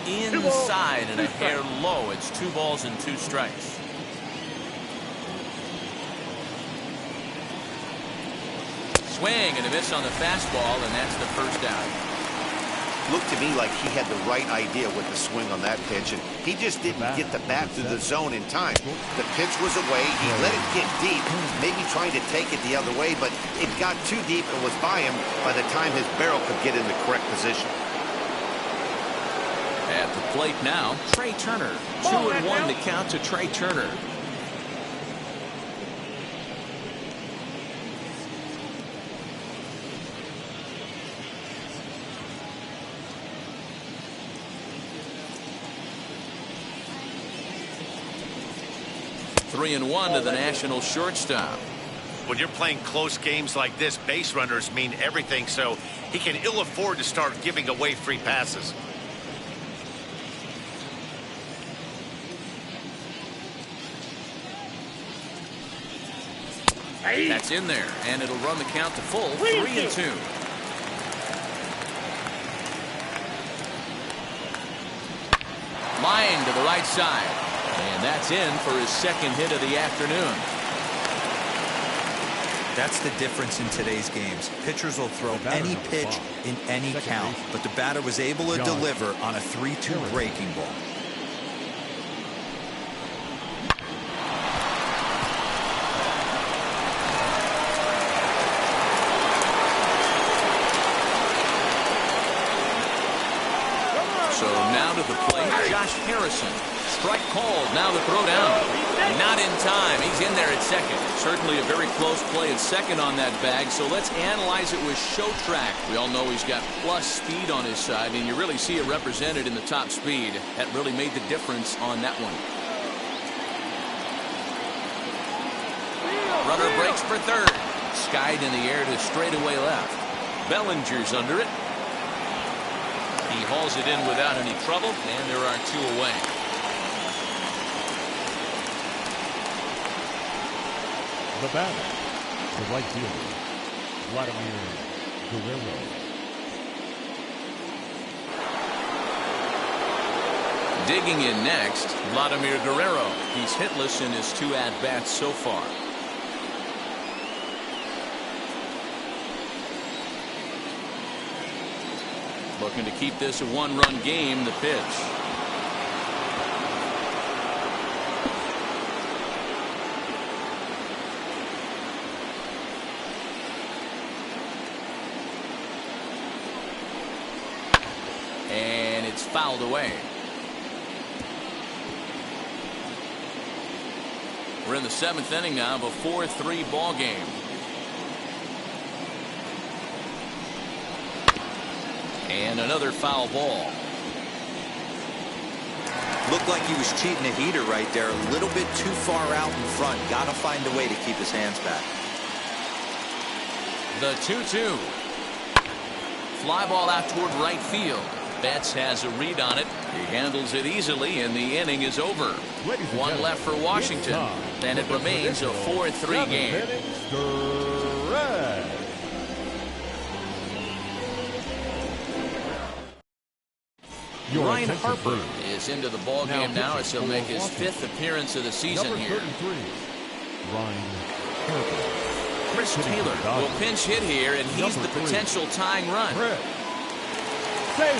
Inside and a hair low. It's 2 balls and 2 strikes. Swing and a miss on the fastball, and that's the first out. Looked to me like he had the right idea with the swing on that pitch, and he just didn't get the bat through the zone in time. The pitch was away. He let it get deep, maybe trying to take it the other way, but it got too deep and was by him by the time his barrel could get in the correct position. At the plate now, Trey Turner. 2-1 to count to Trey Turner. Three and 1 to the National shortstop. When you're playing close games like this, base runners mean everything, so he can ill afford to start giving away free passes. That's in there, and it'll run the count to full. 3-2. Line to the right side, and that's in for his second hit of the afternoon. That's the difference in today's games. Pitchers will throw any pitch in any count, but the batter was able to deliver on a 3-2 breaking ball. So now to the plate, Josh Harrison. Strike called. Now the throw down. Not in time. He's in there at second. Certainly a very close play at second on that bag. So let's analyze it with show track. We all know he's got plus speed on his side, and you really see it represented in the top speed. That really made the difference on that one. Runner breaks for third. Skied in the air to straightaway left. Bellinger's under it. He hauls it in without any trouble, and there are two away. The batter, the right fielder, Vladimir Guerrero. Digging in next, Vladimir Guerrero. He's hitless in his 2 at-bats so far. Looking to keep this a 1-run game. The pitch. And it's fouled away. We're in the 7th inning now of a 4-3 ball game. And another foul ball. Looked like he was cheating a heater right there. A little bit too far out in front. Got to find a way to keep his hands back. The 2-2. Fly ball out toward right field. Betts has a read on it. He handles it easily, and the inning is over. One left for Washington, and it remains a 4-3 game. Ryan Harper is into the ball game now as he'll make his 5th appearance of the season here. Ryan Harper. Chris Taylor will pinch hit here, and he's the potential tying run. Taylor.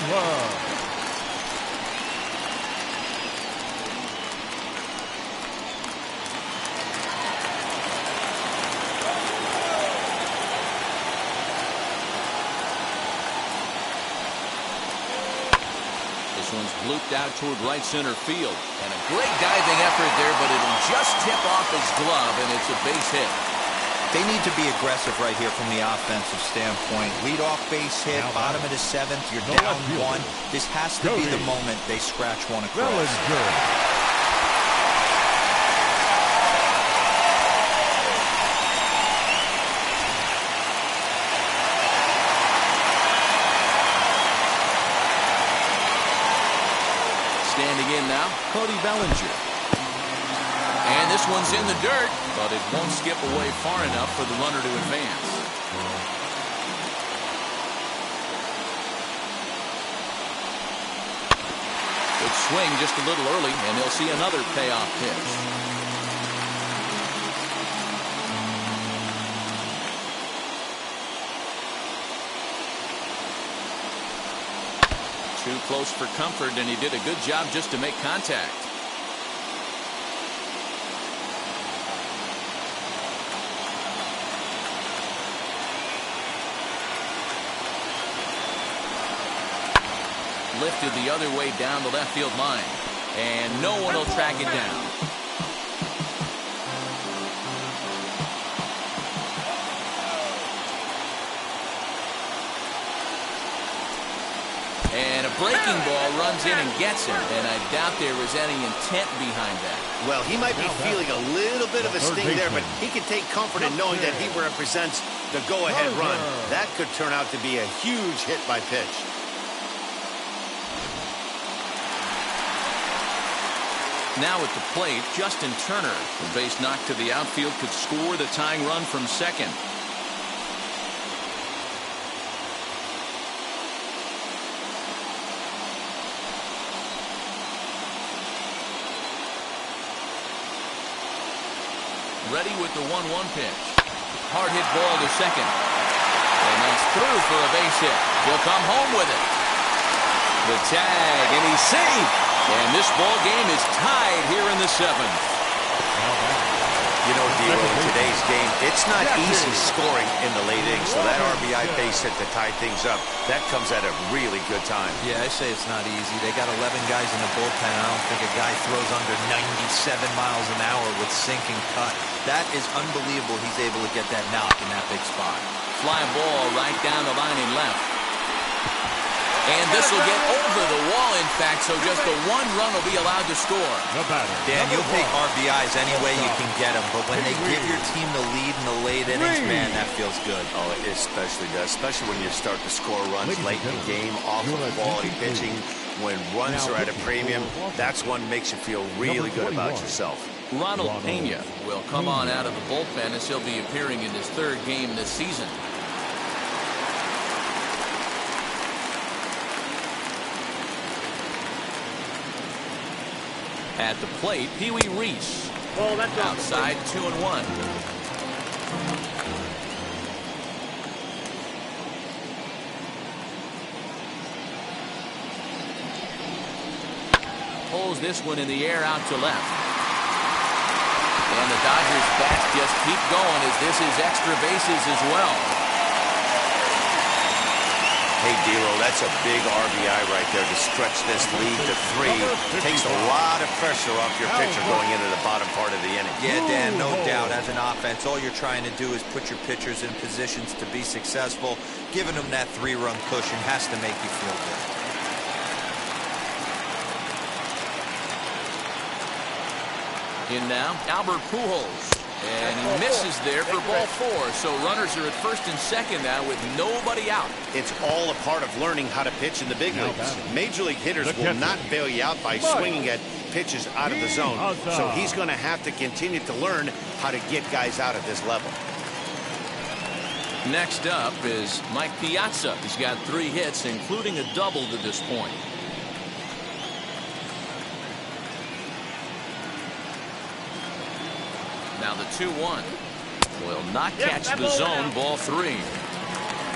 This one's blooped out toward right center field. And a great diving effort there, but it'll just tip off his glove, and it's a base hit. They need to be aggressive right here from the offensive standpoint. Lead off base hit, bottom of the 7th, you're down 1. This has to be the moment they scratch one across. Bellinger. Standing in now, Cody Bellinger. And this one's in the dirt, but it won't skip away far enough for the runner to advance. Good swing just a little early, and they'll see another payoff pitch. Too close for comfort, and he did a good job just to make contact. Lifted the other way down the left field line, and no one will track it down. And a breaking ball runs in and gets him, and I doubt there was any intent behind that. Well, he might be feeling a little bit of a sting there, but he can take comfort in knowing that he represents the go-ahead run. That could turn out to be a huge hit by pitch. Now at the plate, Justin Turner. The base knock to the outfield could score the tying run from second. Ready with the 1-1 pitch. Hard hit ball to second. And that's through for a base hit. He'll come home with it. The tag, and he's safe. And this ball game is tied here in the 7th. You know, Dero, in today's game, it's not easy scoring in the late innings, so that RBI base hit to tie things up, that comes at a really good time. Yeah, I say it's not easy. They got 11 guys in the bullpen. I don't think a guy throws under 97 miles an hour with sinking cut. That is unbelievable. He's able to get that knock in that big spot. Fly ball right down the line and left. And this will get over the wall, in fact, so just the one run will be allowed to score. Dan, you'll take RBIs any way you can get them, but when they give your team the lead in the late innings, man, that feels good. Oh, it especially does, especially when you start to score runs late in the game, off of quality pitching. When runs are at a premium, that's what makes you feel really good about yourself. Ronald Pena will come on out of the bullpen as he'll be appearing in his third game this season. At the plate, Pee Wee Reese. Outside 2-1. Pulls this one in the air out to left. And the Dodgers bats just keep going as this is extra bases as well. Hey, Dero, that's a big RBI right there to stretch this lead to 3. Takes a lot of pressure off your pitcher going into the bottom part of the inning. Yeah, Dan, no doubt. As an offense, all you're trying to do is put your pitchers in positions to be successful. Giving them that 3-run cushion has to make you feel good. In now, Albert Pujols. And he misses there for ball 4. So runners are at first and second now with nobody out. It's all a part of learning how to pitch in the big leagues. Major league hitters will not bail you out by swinging at pitches out of the zone. So he's going to have to continue to learn how to get guys out at this level. Next up is Mike Piazza. He's got 3 hits, including a double to this point. Now the 2-1 will not catch the zone. Ball 3.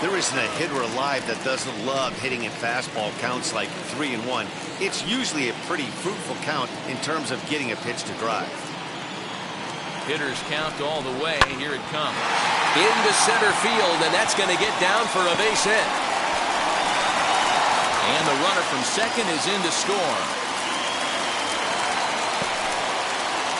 There isn't a hitter alive that doesn't love hitting in fastball counts like 3-1. It's usually a pretty fruitful count in terms of getting a pitch to drive. Hitters count all the way. Here it comes. Into center field, and that's going to get down for a base hit. And the runner from second is in to score.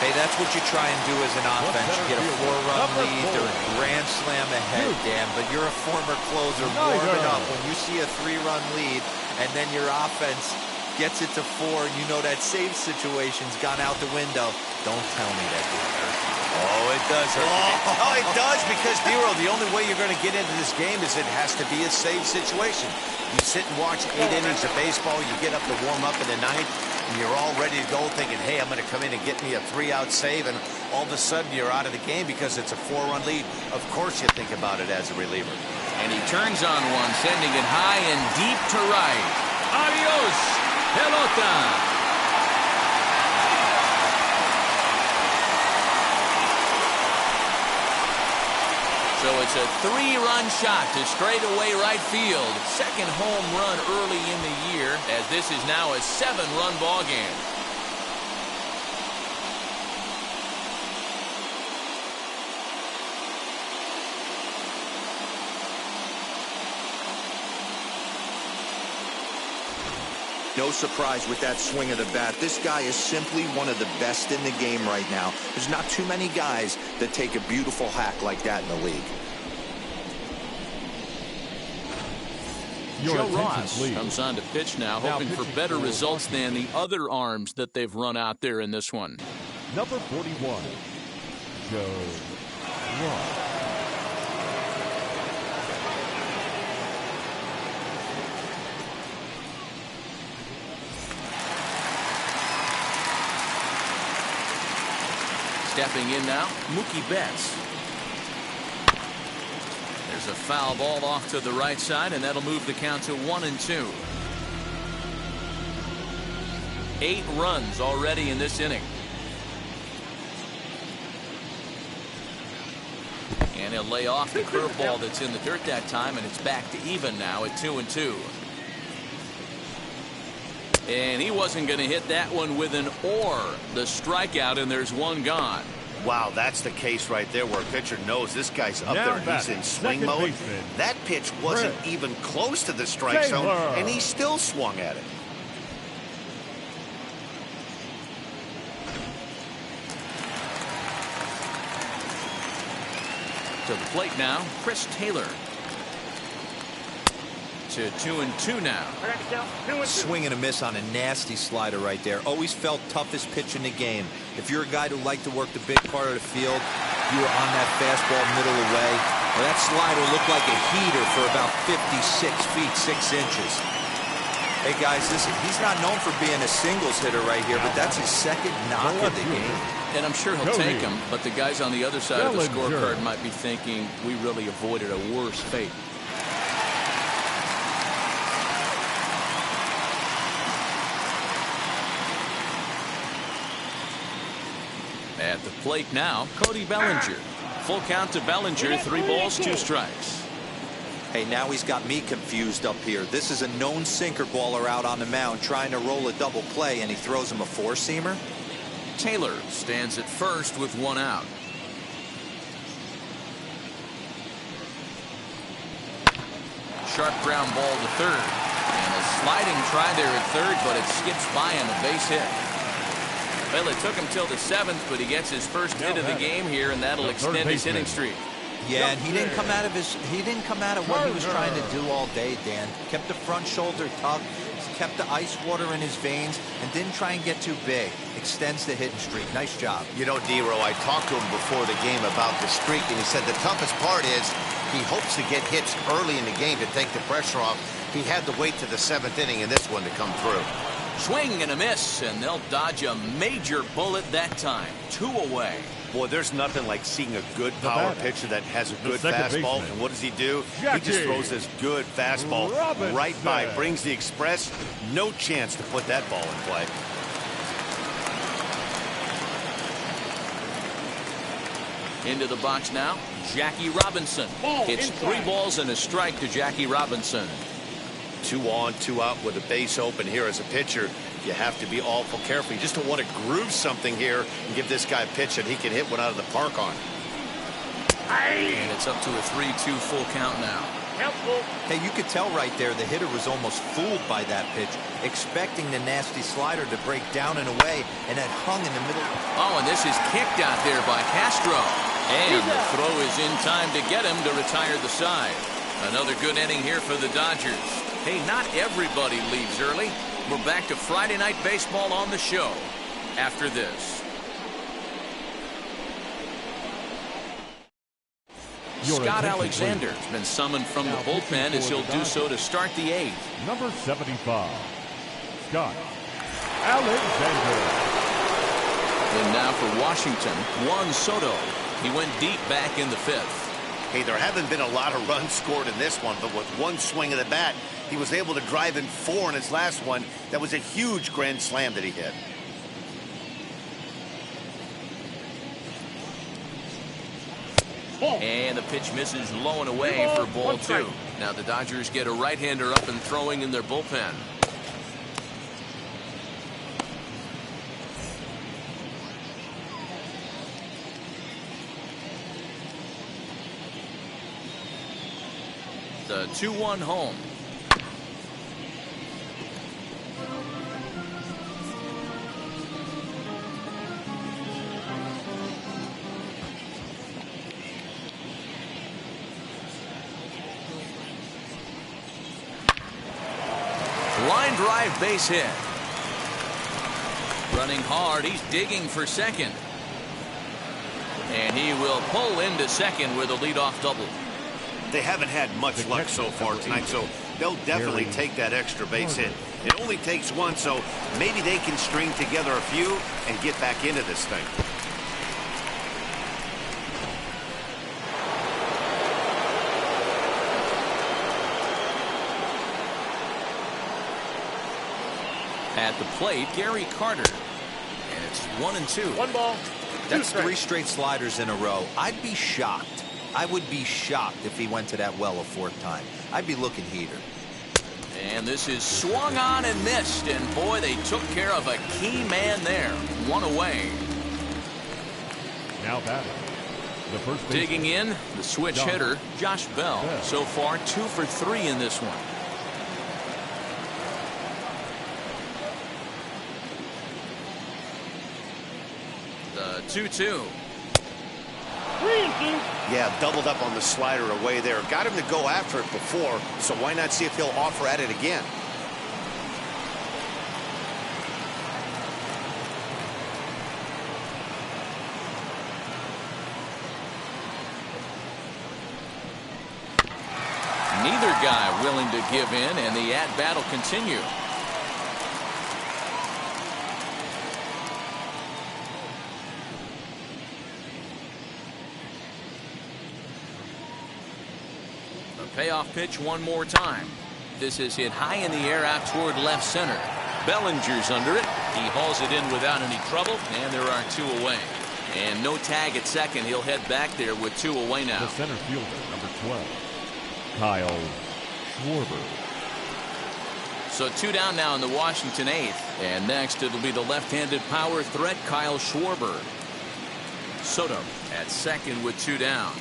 Hey, that's what you try and do as an offense. You get a 4-run lead, they're a grand slam ahead, Dan, but you're a former closer. Warm it up. When you see a 3-run lead and then your offense gets it to 4 and you know that save situation's gone out the window, don't tell me that didn't hurt you. Oh, it does hurt. Oh, it does, because, Dero, the only way you're going to get into this game is it has to be a save situation. You sit and watch 8 innings of baseball, you get up to warm up in the 9th, and you're all ready to go thinking, hey, I'm going to come in and get me a 3-out save, and all of a sudden you're out of the game because it's a 4-run lead. Of course you think about it as a reliever. And he turns on one, sending it high and deep to right. Adios, pelota. So it's a 3-run shot to straightaway right field. Second home run early in the year, as this is now a 7-run ball game. No surprise with that swing of the bat. This guy is simply one of the best in the game right now. There's not too many guys that take a beautiful hack like that in the league. Joe Ross comes on to pitch now, hoping for better results than the other arms that they've run out there in this one. Number 41, Joe Ross. Stepping in now, Mookie Betts. There's a foul ball off to the right side, and that'll move the count to 1-2. 8 runs already in this inning. And he'll lay off the curveball that's in the dirt that time, and it's back to even now at 2-2. And he wasn't going to hit that one with an or. The strikeout, and there's one gone. Wow, that's the case right there where a pitcher knows this guy's up Now there and he's in swing mode. baseman, That pitch wasn't even close to the strike zone, and he still swung at it. To the plate now, Chris Taylor. To 2-2 now. Swing and a miss on a nasty slider right there. Always felt toughest pitch in the game. If you're a guy who liked to work the big part of the field, you were on that fastball middle away. Well, that slider looked like a heater for about 56 feet 6 inches. Hey guys, listen, he's not known for being a singles hitter right here, but that's his second knock of the game. And I'm sure he'll take him, but the guys on the other side of the Bellinger. scorecard might be thinking we really avoided a worse fate. At the plate now, Cody Bellinger. Full count to Bellinger, 3 balls, 2 strikes. Hey, now he's got me confused up here. This is a known sinker baller out on the mound trying to roll a double play, and he throws him a 4-seamer. Taylor stands at first with 1 out. Sharp ground ball to third. And a sliding try there at third, but it skips by him, a base hit. Well, it took him till the 7th, but he gets his first hit of the game here, and that'll extend his hitting streak. Yeah, and he didn't come out of what he was trying to do all day, Dan. Kept the front shoulder tucked, kept the ice water in his veins, and didn't try and get too big. Extends the hitting streak. Nice job. You know, D-Row, I talked to him before the game about the streak, and he said the toughest part is he hopes to get hits early in the game to take the pressure off. He had to wait to the 7th inning in this one to come through. Swing and a miss, and they'll dodge a major bullet that time. 2 away. Boy, there's nothing like seeing a good power pitcher that has a good fastball. baseman, And what does he do? He just throws this good fastball right by, brings the express. No chance to put that ball in play. Into the box now, Jackie Robinson. It's 3 balls and a strike to Jackie Robinson. 2 on, 2 out with a base open here as a pitcher. You have to be awful careful. You just don't want to groove something here and give this guy a pitch that he can hit one out of the park on. And it's up to a 3-2 full count now. Hey, you could tell right there the hitter was almost fooled by that pitch, expecting the nasty slider to break down and away, and it hung in the middle. Oh, and this is kicked out there by Castro. And the throw is in time to get him to retire the side. Another good inning here for the Dodgers. Hey, not everybody leaves early. We're back to Friday Night Baseball on the show after this. Scott Alexander has been summoned from the bullpen as he'll do so to start the 8th. Number 75, Scott Alexander. And now for Washington, Juan Soto. He went deep back in the 5th. Hey, there haven't been a lot of runs scored in this one, but with 1 swing of the bat, he was able to drive in 4 in his last one. That was a huge grand slam that he hit. And the pitch misses low and away for ball 2. Now the Dodgers get a right-hander up and throwing in their bullpen. The 2-1 home. Line drive base hit. Running hard, he's digging for second. And he will pull into second with a leadoff double. They haven't had much luck so far tonight, so they'll definitely take that extra base hit. It only takes 1, so maybe they can string together a few and get back into this thing. At the plate, Gary Carter. And it's 1-2. 1 ball. That's 3 straight sliders in a row. I'd be shocked. I would be shocked if he went to that well a 4th time. I'd be looking heater. And this is swung on and missed. And boy, they took care of a key man there. 1 away. Now batting. The first baseman. Digging in, the switch hitter, Josh Bell. So far, 2 for 3 in this one. The 2-2. Yeah, doubled up on the slider away there. Got him to go after it before, so why not see if he'll offer at it again? Neither guy willing to give in, and the at-bat will continue. A payoff pitch one more time. This is hit high in the air out toward left center. Bellinger's under it. He hauls it in without any trouble, and there are 2 away. And no tag at second. He'll head back there with 2 away now. The center fielder, number 12, Kyle Schwarber. So 2 down now in the Washington 8th. And next it'll be the left-handed power threat, Kyle Schwarber. Soto at second with 2 down.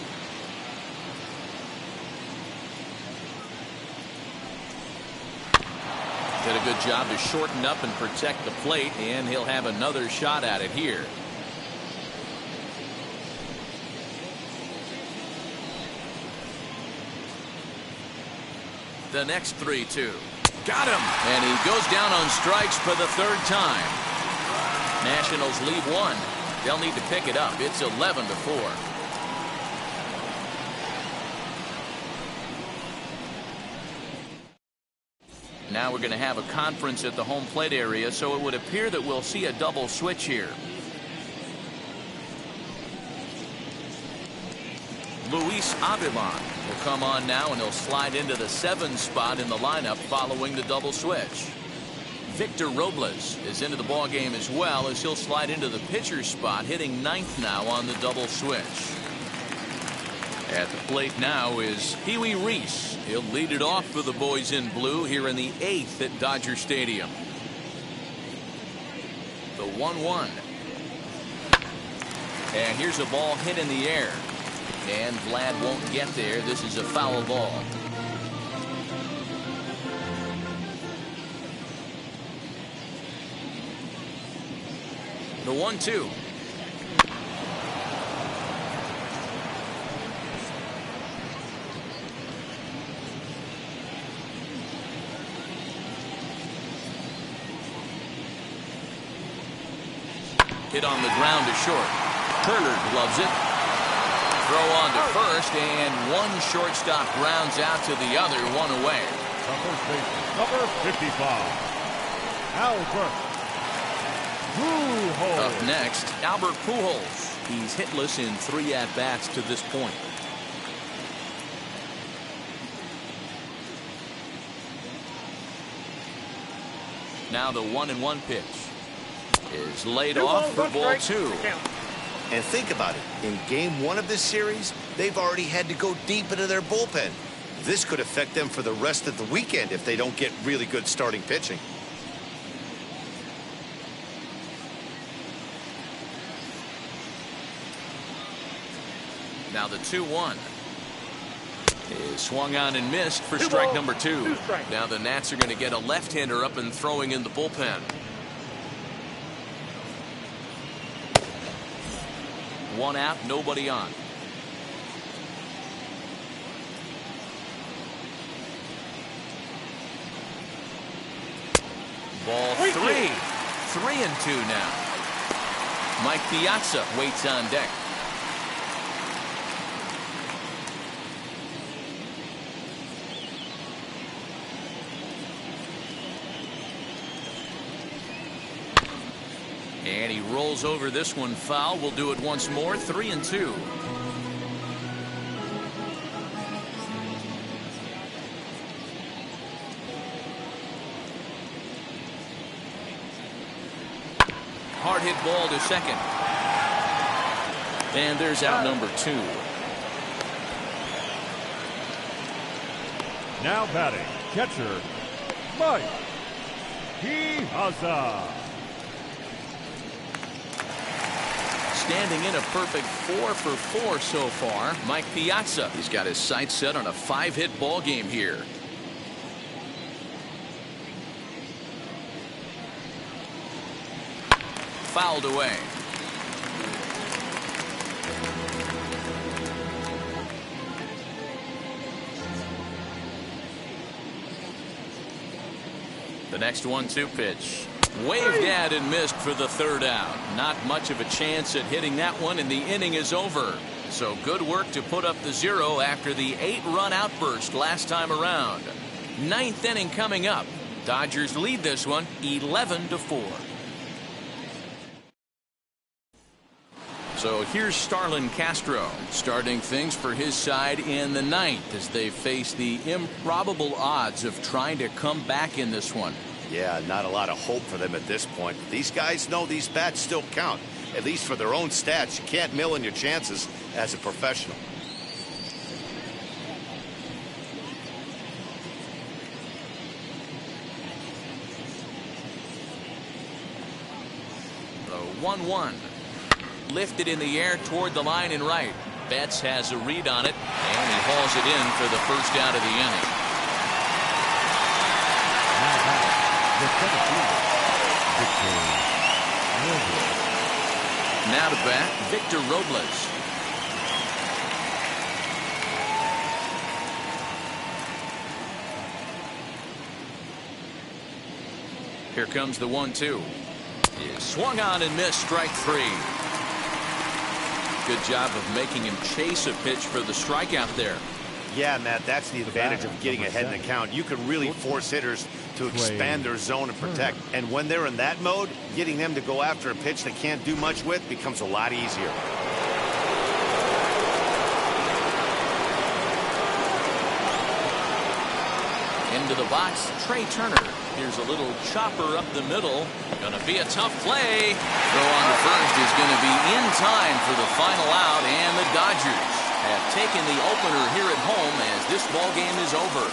Did a good job to shorten up and protect the plate, and he'll have another shot at it here. The next 3-2. Got him! And he goes down on strikes for the 3rd time. Nationals lead 1. They'll need to pick it up. It's 11-4. Now we're going to have a conference at the home plate area, so it would appear that we'll see a double switch here. Luis Avilan will come on now, and he'll slide into the 7 spot in the lineup following the double switch. Victor Robles is into the ball game as well, as he'll slide into the pitcher spot, hitting 9th now on the double switch. At the plate now is Pee-wee Reese. He'll lead it off for the boys in blue here in the 8th at Dodger Stadium. The 1-1. And here's a ball hit in the air. And Vlad won't get there. This is a foul ball. The 1-2. Hit on the ground to short. Turner gloves it. Throw on to first, and one shortstop grounds out to the other, 1 away. The first baseman, number 55, Albert Pujols. Up next, Albert Pujols. He's hitless in 3 at-bats to this point. Now the 1-1 pitch is laid off for ball 2. And think about it. In game 1 of this series, they've already had to go deep into their bullpen. This could affect them for the rest of the weekend if they don't get really good starting pitching. Now the 2-1 is swung on and missed for strike number 2. Now the Nats are going to get a left-hander up and throwing in the bullpen. 1 out, nobody on. Ball 3. 3-2 now. Mike Piazza waits on deck. And he rolls over this one foul. We'll do it once more. 3-2. Hard hit ball to second. And there's out number 2. Now batting, catcher, Mike Piazza. standing in a perfect 4 for 4 so far. Mike Piazza. He's got his sights set on a 5-hit ball game here. Fouled away. The next 1-2 pitch. Waved at and missed for the 3rd out. Not much of a chance at hitting that one, and the inning is over. So good work to put up the 0 after the 8-run outburst last time around. 9th inning coming up. Dodgers lead this one 11-4. So here's Starlin Castro starting things for his side in the 9th as they face the improbable odds of trying to come back in this one. Yeah, not a lot of hope for them at this point. These guys know these bats still count, at least for their own stats. You can't mill in your chances as a professional. The 1-1. Lifted in the air toward the line and right. Betts has a read on it, and he hauls it in for the first out of the inning. Now to bat, Victor Robles. Here comes the 1-2. Swung on and missed, strike 3. Good job of making him chase a pitch for the strikeout there. Yeah, Matt, that's the advantage of getting ahead in the count. You can really force hitters to expand their zone and protect. And when they're in that mode, getting them to go after a pitch they can't do much with becomes a lot easier. Into the box, Trey Turner. Here's a little chopper up the middle. Gonna be a tough play. Throw on the first is gonna be in time for the final out, and the Dodgers have taken the opener here at home as this ball game is over.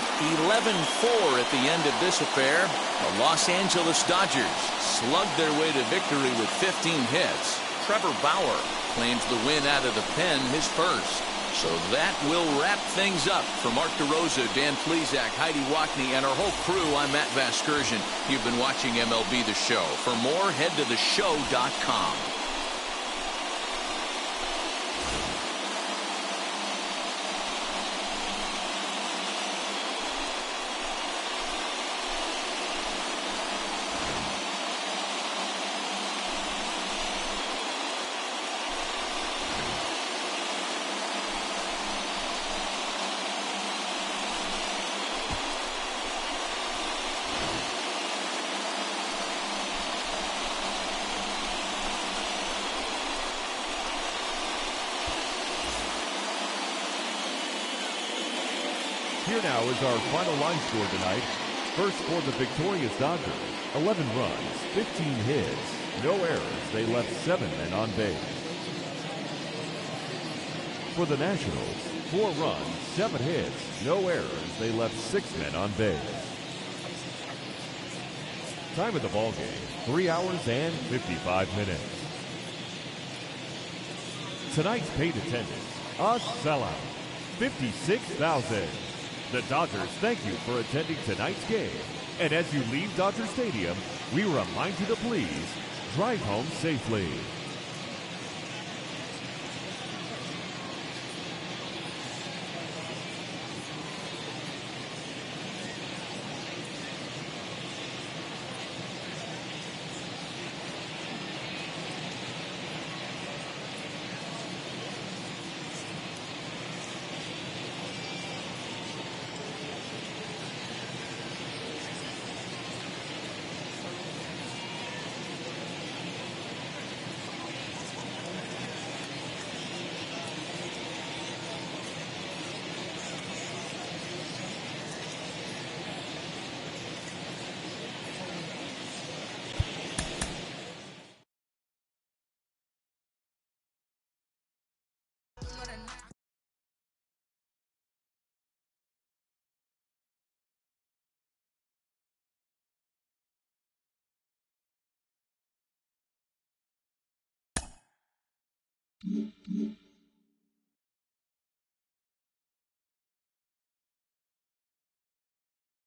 11-4 at the end of this affair. The Los Angeles Dodgers slugged their way to victory with 15 hits. Trevor Bauer claims the win out of the pen, his first. So that will wrap things up. For Mark DeRosa, Dan Plesac, Heidi Wackney, and our whole crew, I'm Matt Vasgersian. You've been watching MLB The Show. For more, head to theshow.com. Here now is our final line score tonight. First for the victorious Dodgers, 11 runs, 15 hits, no errors. They left 7 men on base. For the Nationals, 4 runs, 7 hits, no errors. They left 6 men on base. Time of the ball game, 3 hours and 55 minutes. Tonight's paid attendance, a sellout, 56,000. The Dodgers thank you for attending tonight's game. And as you leave Dodger Stadium, we remind you to please drive home safely.